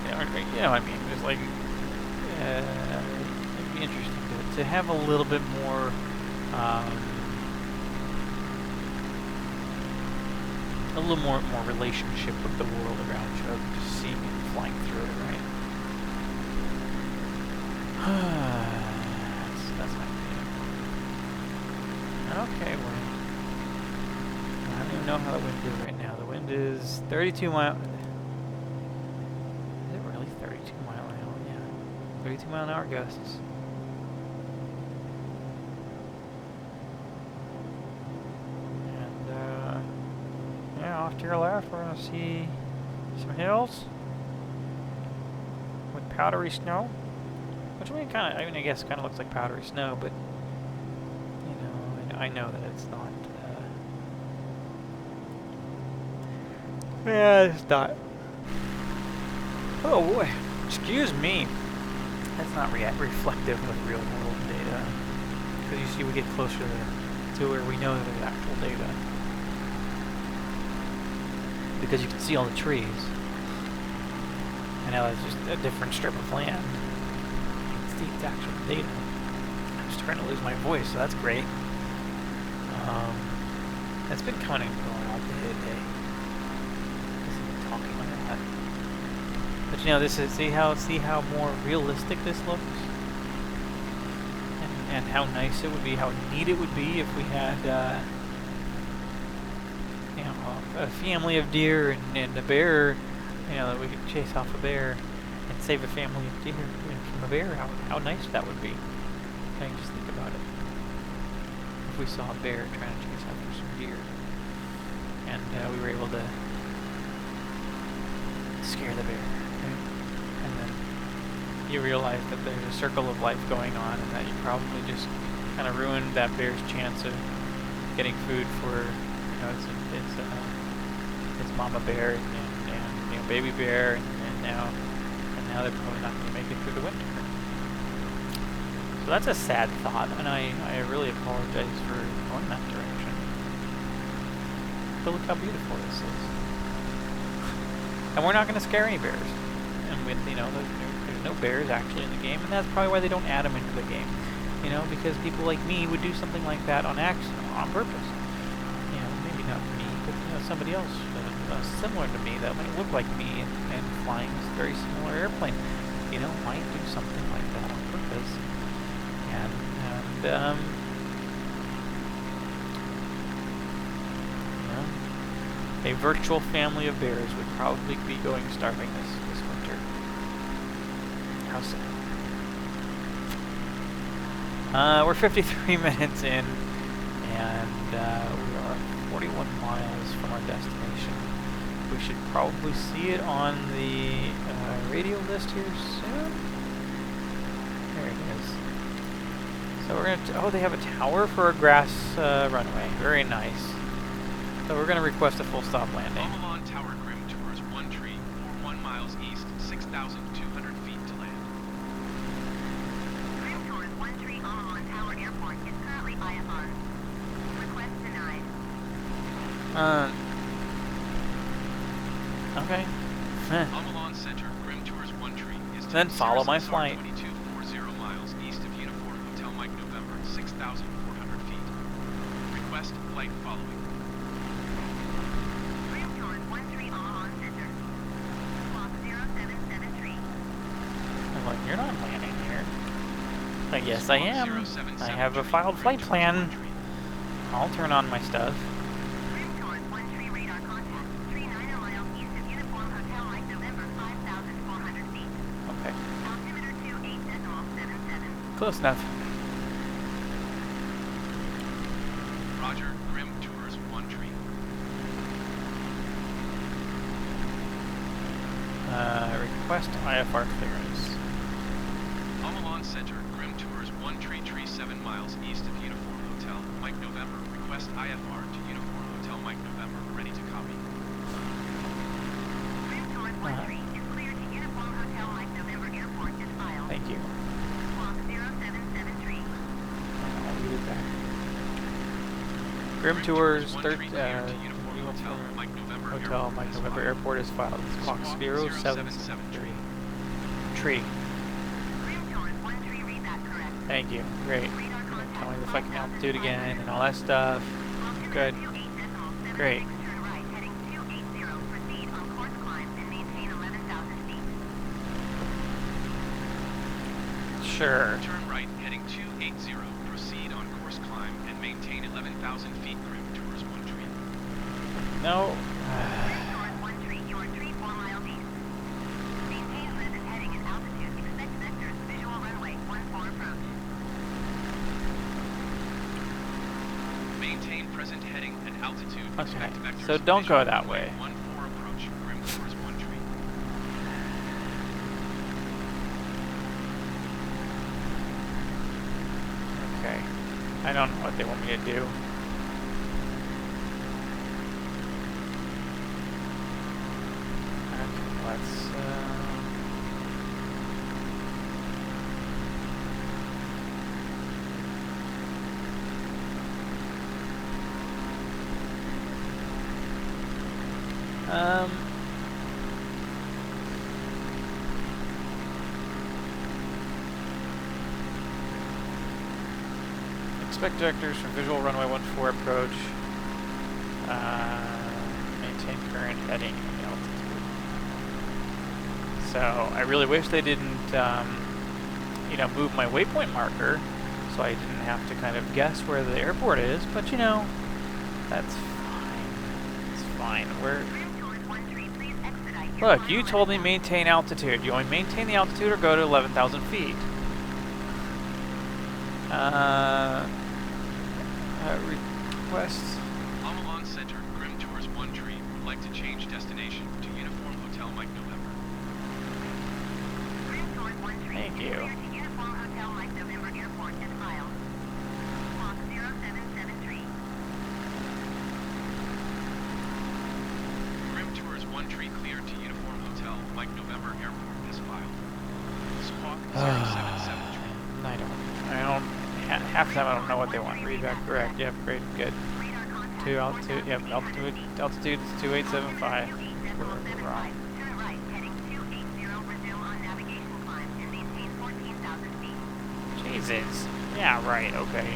You know what I mean? It's like, it'd be interesting to have a little bit more, relationship with the world around you, of just seeing it flying through it, right? That's my opinion. Okay, wind. I don't even know how the wind is right now. The wind is 32 miles. 32 mile an hour gusts. And yeah, off to your left we're gonna see some hills with powdery snow. Which I guess kind of looks like powdery snow, but you know, I know that it's not. Yeah, it's not. Oh boy, excuse me. That's not reflective of real world data. Because you see, we get closer to where we know there's actual data. Because you can see all the trees. And now it's just a different strip of land. You can see it's actual data. I'm starting to lose my voice, so that's great. That's been kind of going all day today. Just talking like that. But you know, this is see how more realistic this looks, and how nice it would be, how neat it would be if we had you know, a family of deer and a bear, you know, that we could chase off a bear and save a family of deer from a bear. How nice that would be. Can you just think about it? If we saw a bear trying to chase after some deer, and we were able to scare the bear. And then you realize that there's a circle of life going on, and that you probably just kind of ruined that bear's chance of getting food for, you know, it's mama bear and you know, baby bear, and now they're probably not going to make it through the winter. So that's a sad thought, and I really apologize for going that direction. But look how beautiful this is. And we're not going to scare any bears. And with, you know, there's no bears actually in the game, and that's probably why they don't add them into the game. You know, because people like me would do something like that on accident, on purpose. You know, maybe not me, but you know, somebody else similar to me that might look like me and flying this very similar airplane. You know, might do something like that on purpose. And you know, a virtual family of bears would probably be going starving this winter. How sad. We're 53 minutes in, and we are 41 miles from our destination. We should probably see it on the radio list here soon. There it is. So we're going to... Oh, they have a tower for a grass runway. Very nice. So we're going to request a full stop landing. Omolon Tower Grim Tours 1 tree, 1 miles east, 6,200 feet to land. Grim Tours 1 tree, Omolon Tower Airport is currently IFR. Request denied. Okay. Omolon Center Grim Tours 1 tree is Then follow my flight. 2240 miles east of Uniform Hotel Mike November, 6,400 feet. Request flight following. Grim Tours 1 tree, Omolon Center. Squawk 0773. I'm like, you're not landing here. Yes, I am. I have a filed flight Grim Tours plan. 1 tree. I'll turn on my stuff. Grim Tours 1 tree, radar contact. 39 miles east of Uniform Hotel Mike November, 5,400 feet. Okay. Altimeter 28.77. Close enough. Roger, Grim Tours Request IFR clearance. Omolon Center, Grim Tours 1337 miles east of Uniform Hotel, Mike November. Request IFR to Uniform Hotel, Mike November. Ready to copy. Grim Tours 13 is cleared to Uniform Hotel Mike November Airport as filed. Thank you. Clock 0773. I'll read it back. Grim Tours, cleared to Uniform Hotel, Mike November Hotel, Mike as November filed. Airport is filed. Clock 0773. Tree. Grim Tours 13, read that correct. Thank you. Great. Radar contact Tell me the fucking 5,500 altitude again and all that feet. stuff. Clock Good. 28.76, Great. turn right, heading 280, proceed on course climb and maintain 11,000 feet. Sure. Turn right, heading 280. Proceed on course climb and maintain 11,000 feet. Grim Tours 13. No. Grim Tours 13, you are 3 4 miles east. Maintain present heading and altitude. Expect vectors, visual runway 14 approach. Maintain present heading and altitude. Okay, Expect vectors, so don't visual go that runway way. 14 approach. Grim Tours 13. Okay. I don't know what they want me to do. Okay, let's, expect vectors for visual runway 14 approach. Maintain current heading and altitude. So I really wish they didn't, you know, move my waypoint marker, so I didn't have to kind of guess where the airport is. But you know, that's fine. It's fine. We're Grim Tours 13, please expedite your look. You final told me landing. maintain altitude. You want me to maintain the altitude or go to 11,000 feet? Request. Omolon Center, Grim Tours 13. Would like to change destination to Uniform Hotel Mike November. Grim Tours 13, Thank you. cleared to Uniform Hotel Mike November Airport as filed. Clock 0773. Grim Tours 13 cleared to Uniform Hotel Mike November Airport as filed. Squawk 0773. I don't. Half the time I don't know what they want. Read back correct. Yep, great, good. Radar contact 2 altitude. Yep, altitude is 2875. We're wrong. Turn right, heading 280, resume on navigation climb and maintain 14,000 feet. Jesus. Yeah, right. Okay.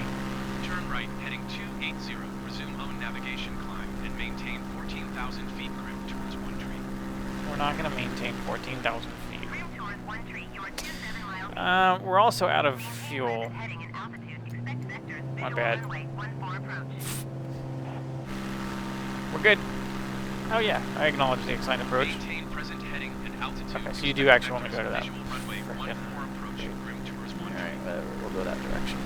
Turn right, heading 280. Resume on navigation climb and maintain 14,000 feet. Grim Tours 13. We're not gonna maintain 14,000 feet. Grim Tours 13, you are 27 miles. We're also out of fuel. Heading and altitude. Expect vectors. My Visual bad. runway 14 approach. We're good. Oh yeah, I acknowledge the assigned approach. Maintain present heading and altitude. Okay, so you do actually want me to go to that. Visual runway Frickin' 14 approach. Grim Tours 13. Alright, we'll go that direction.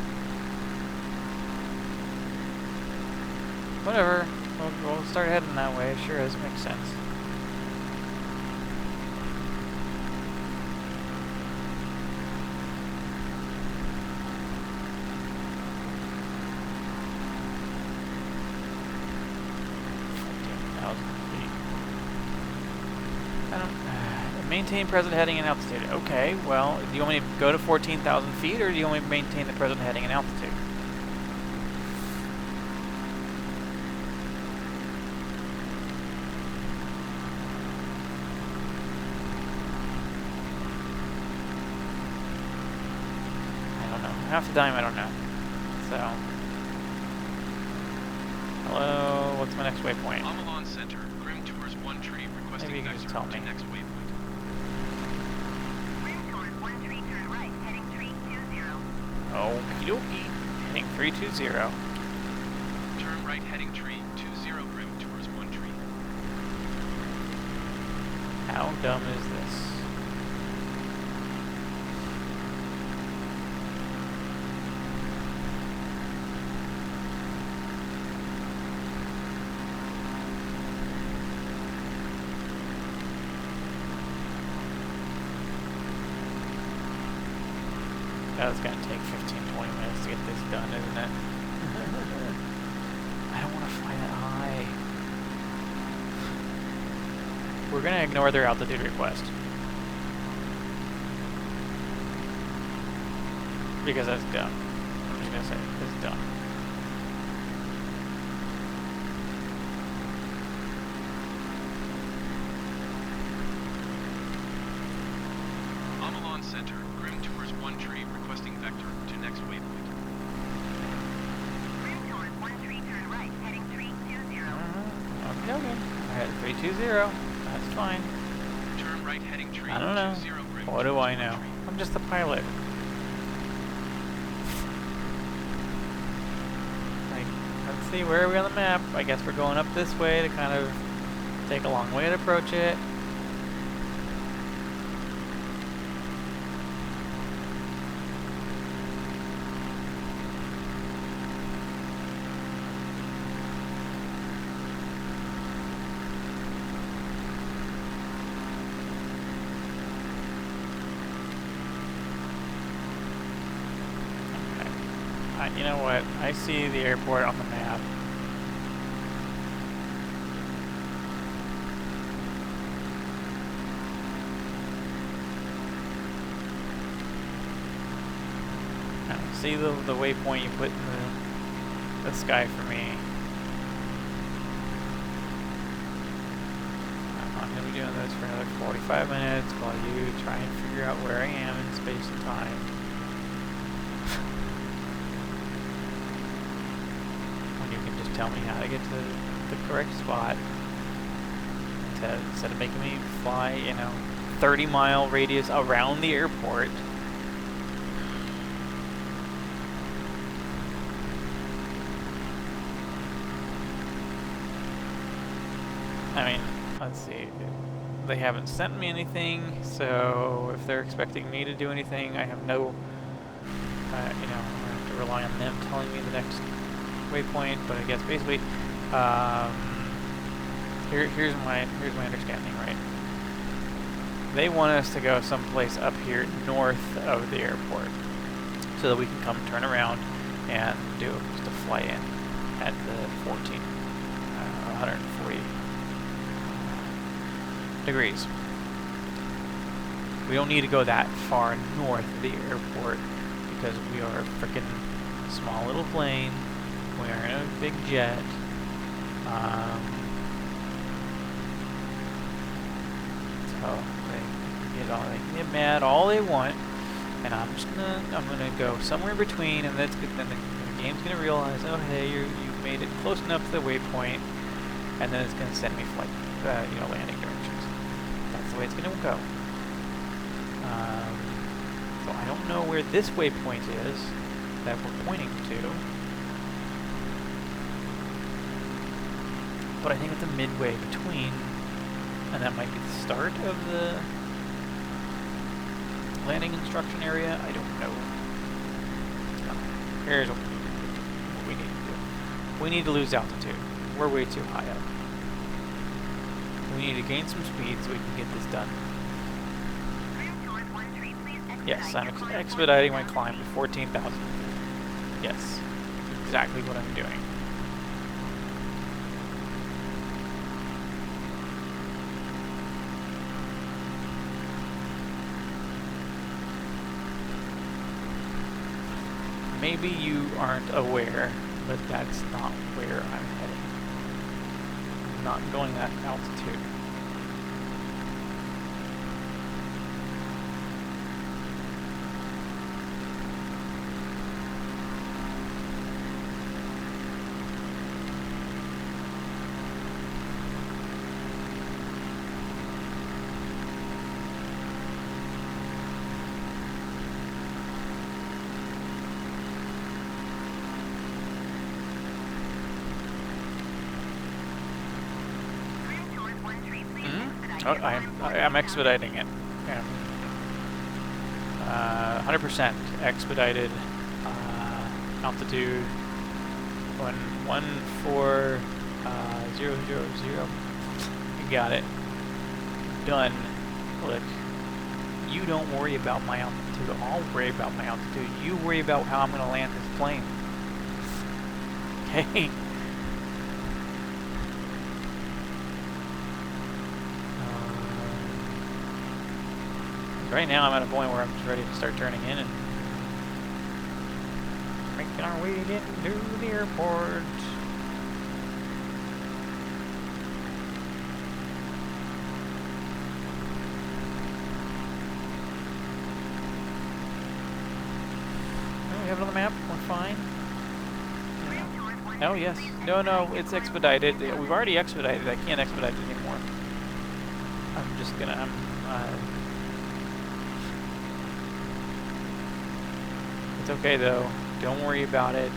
Whatever. We'll start heading that way. Sure as makes sense. Maintain present heading and altitude. Okay, well, do you want me to go to 14,000 feet, or do you want me to maintain the present heading and altitude? I don't know. Half the time, I don't know. So, hello, what's my next waypoint? Omolon Center, Grim Tours 13, requesting Maybe you can just tell vector me. to next waypoint. Grim Tours 13, turn right, heading 320. Okie dokie. Heading 320. Turn right, heading 320. Grim Tours 13. How dumb is this? That's gonna take 15-20 minutes to get this done, isn't it? I don't want to fly that high. We're gonna ignore their altitude request. Because that's dumb. I'm just gonna say it's dumb. Omolon Center, Grim Tours 1 tree, requesting vector to next waypoint. Grim Tours 13, turn right, heading 320. Okay, okay. Alright, 320. That's fine. Turn right, heading tree I don't know. 20, Grim What do Tours I 1 know? tree. I'm just a pilot. Like, let's see, where are we on the map? I guess we're going up this way to kind of take a long way to approach it. You know what? I see the airport on the map. I see the waypoint you put in the sky for me. I'm not going to be doing this for another 45 minutes while you try and figure out where I am in space and time. Tell me how to get to the correct spot instead of making me fly, 30-mile radius around the airport. I mean, let's see. They haven't sent me anything, so if they're expecting me to do anything, I have no, I have to rely on them telling me the next waypoint, but I guess basically, here's my understanding, right? They want us to go someplace up here north of the airport, so that we can come turn around and do just a fly in at the 140 degrees. We don't need to go that far north of the airport because we are a freaking small little plane. We are in a big jet. So they can get mad all they want, and I'm gonna go somewhere in between, and that's good. Then the game's gonna realize, oh hey, you made it close enough to the waypoint, and then it's gonna send me flight, landing directions. That's the way it's gonna go. So I don't know where this waypoint is that we're pointing to. But I think it's a midway between, and that might be the start of the landing instruction area. I don't know. Here's what we need to do. We need to lose altitude. We're way too high up. We need to gain some speed so we can get this done. Yes, I'm expediting my climb to 14,000. Yes, exactly what I'm doing. Maybe you aren't aware, but that's not where I'm heading. I'm not going that altitude. Oh, I'm expediting it. 100% expedited. Altitude 14000. You got it. Done. Look, you don't worry about my altitude. altitude. I'll worry about my altitude. You worry about how I'm going to land this plane. Okay. Right now, I'm at a point where I'm just ready to start turning in and making our way into the airport. Oh, we have it on the map. We're fine. Oh, yes. No, no, it's expedited. We've already expedited. I can't expedite it anymore. I'm just gonna... It's okay though. Don't worry about it.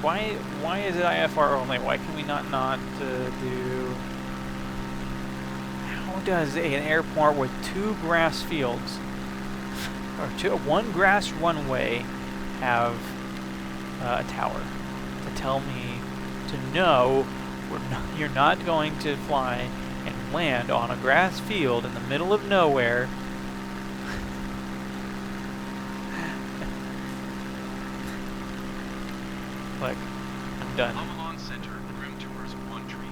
Why is it IFR only? Why can we not do? How does an airport with 2 grass fields or one grass runway have a tower to tell me to know? You're not going to fly and land on a grass field in the middle of nowhere. Look, I'm done. Omolon Center, Grim Tours, 1 tree.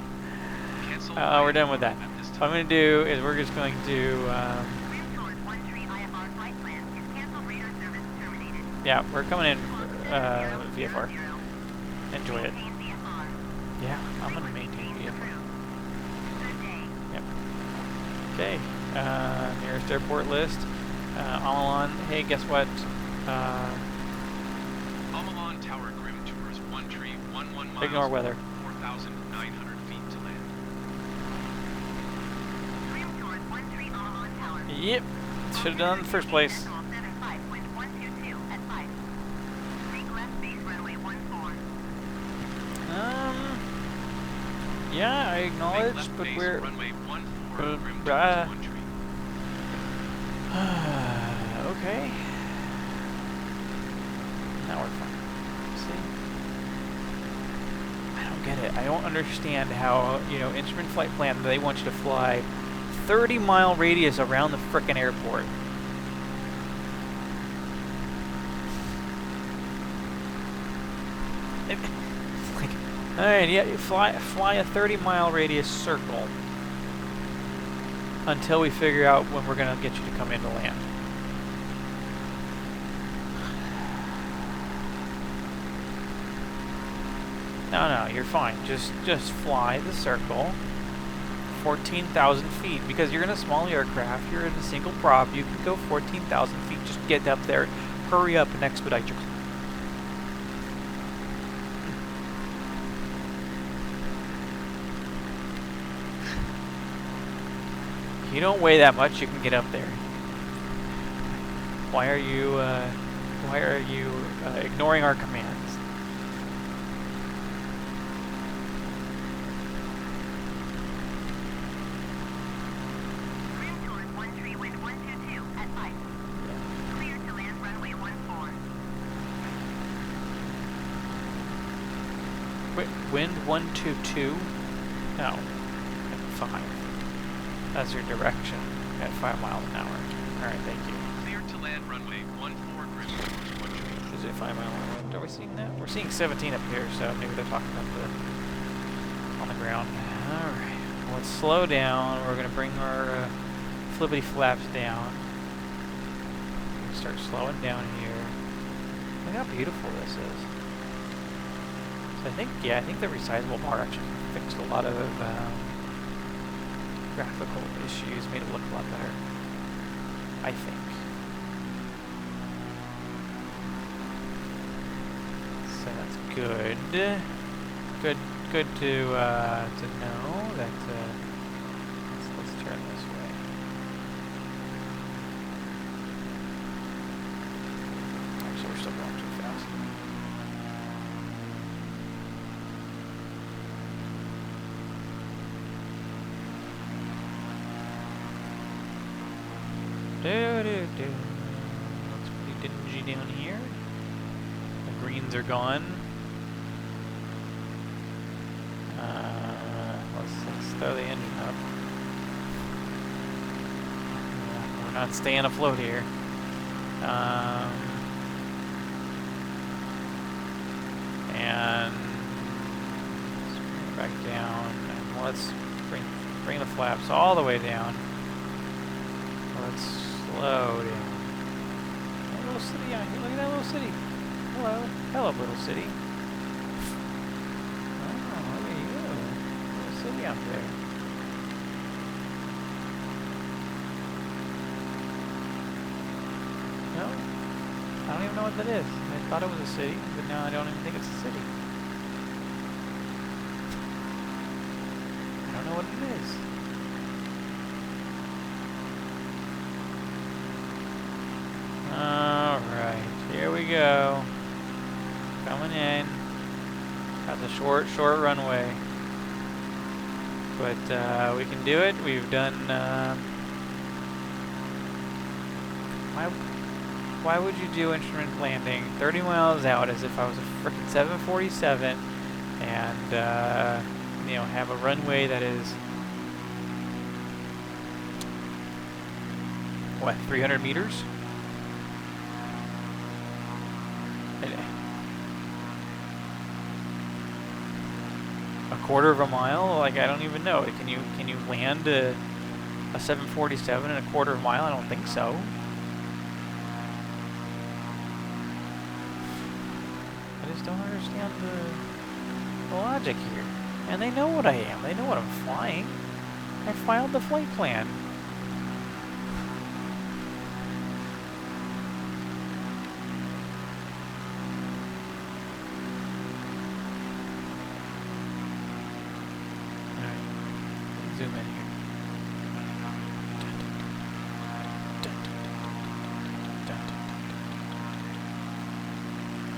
Cancel We're done with that. at this What time. I'm going to do is we're just going to... Grim Tours 1 tree IFR flight plan is canceled. Radar service terminated. yeah, we're coming in VFR. Enjoy it. Maintain VFR. Yeah, I'm going to maintain VFR. Good day. Yep. Okay, nearest airport list. Omolon, hey, guess what? Omolon Tower, Grim Tours, 1 tree, 11 miles. Ignore weather. 4,900 feet to land. Grim Tours 1 tree Omolon Tower. Yep, should have done in the first place. Decimal 75, wind 122 at 5. Creek left base runway 14. Yeah, I Make acknowledge, left but base, we're... runway 14, Grim Tours, bruh. 1 tree. Okay. Now we're fine. See? I don't get it. I don't understand how, instrument flight plan, they want you to fly 30-mile radius around the frickin' airport. Like, alright, yeah, you fly a 30-mile radius circle until we figure out when we're gonna get you to come in to land. No, you're fine. Just fly the circle 14,000 feet because you're in a small aircraft. You're in a single prop. You can go 14,000 feet. Just get up there, hurry up, and expedite your. You don't weigh that much. You can get up there. Why are you ignoring our commands? Grim Tours 1 tree wind 122 at 5. Clear to land runway 14. Wait, wind 122? No, at 5. That's your direction at 5 miles an hour. All right, thank you. Clear to land runway 14, Grim Tours, 1 tree. Is it 5 mile an hour? Are we seeing that? We're seeing 17 up here, so maybe they're talking about the on the ground. All right, let's slow down. We're gonna bring our flippity flaps down. Start slowing down here. Look how beautiful this is. So I think the resizable bar actually fixed a lot of graphical issues, made it look a lot better. I think. So that's good. Good to know that. Let's turn this way. Actually, we're still going too fast. Looks pretty dingy down here. The greens are gone. on staying afloat here. And back down, and let's bring the flaps all the way down. Let's slow down. That little city out here. Look at that little city. Hello. Hello, little city. Oh, look at you. Little city out there. No? I don't even know what that is. I thought it was a city, but now I don't even think it's a city. I don't know what it is. Alright, here we go. Coming in. That's a short runway. But we can do it. We've done... Why would you do instrument landing 30 miles out as if I was a frickin' 747 and, you know, have a runway that is, what, 300 meters? A quarter of a mile? Like, I don't even know. Can you land a 747 in a quarter of a mile? I don't think so. I just don't understand the logic here. And they know what I am. They know what I'm flying. I filed the flight plan. Alright. Zoom in here.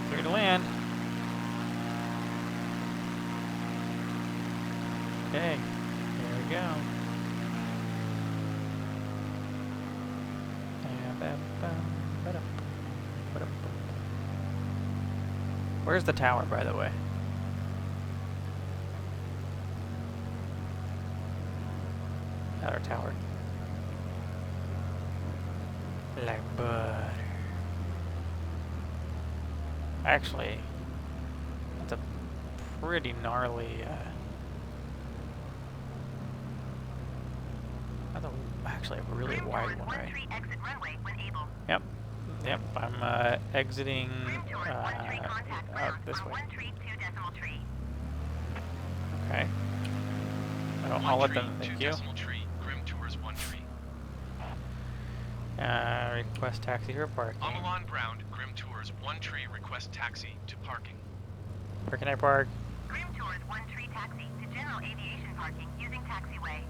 Clear to land. Okay, here we go. Where's the tower, by the way? Not our tower. Like butter. Actually, it's a pretty gnarly, actually a really wide one, right? Yep. Yep, I'm exiting out this way. Okay. I'll let them, thank you. Request taxi here parking. Omolon Ground, Grim Tours, 1 tree, request taxi to parking. Where can I park? Grim Tours 1 tree taxi to general aviation parking using taxiway.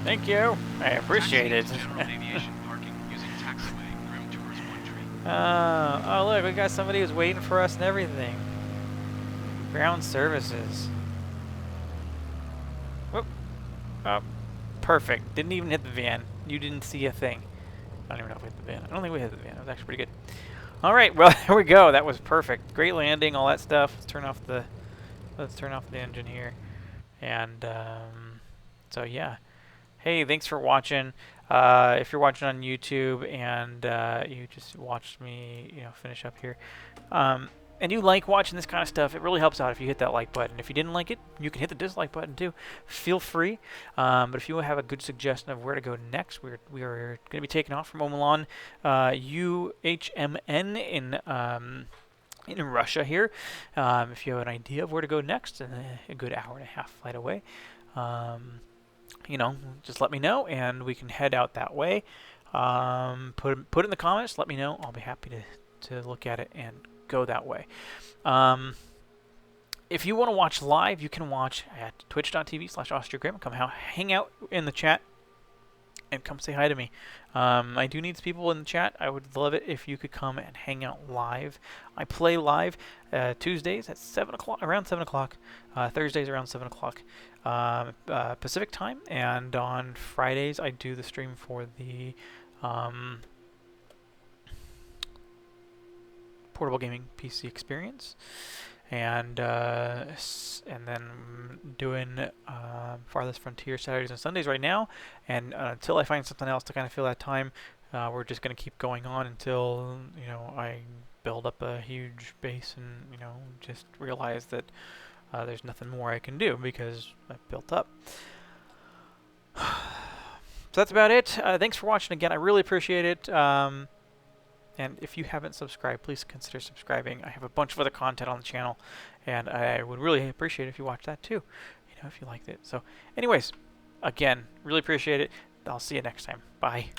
Thank you. I appreciate it. General aviation parking using taxiway. Grim Tours 1 tree. Oh look, we got somebody who's waiting for us and everything. Ground services. Whoop. Oh, perfect. Didn't even hit the van. You didn't see a thing. I don't even know if we hit the van. I don't think we hit the van. It was actually pretty good. All right, well there we go. That was perfect. Great landing, all that stuff. Let's turn off the engine here. And so yeah. Hey, thanks for watching. If you're watching on YouTube and you just watched me, you know, finish up here, and you like watching this kind of stuff, it really helps out if you hit that like button. If you didn't like it, you can hit the dislike button too. Feel free. But if you have a good suggestion of where to go next, we are going to be taking off from Omolon, UHMN in Russia here. If you have an idea of where to go next, a good hour-and-a-half flight away, you know, just let me know and we can head out that way. Put it in the comments. Let me know. I'll be happy to look at it and go that way. If you want to watch live, you can watch at twitch.tv/AustriaGrim. Come hang out in the chat and come say hi to me. I do need people in the chat. I would love it if you could come and hang out live. I play live Tuesdays at 7 o'clock, around 7 o'clock. Thursdays around 7 o'clock Pacific time. And on Fridays, I do the stream for the Portable Gaming PC Experience. and then doing Farthest Frontier Saturdays and Sundays right now. And until I find something else to kind of fill that time, we're just going to keep going on until I build up a huge base and just realize that there's nothing more I can do because I've built up. So that's about it. Thanks for watching again. I really appreciate it. And if you haven't subscribed, please consider subscribing. I have a bunch of other content on the channel, and I would really appreciate it if you watch that too, if you liked it. So anyways, again, really appreciate it. I'll see you next time. Bye.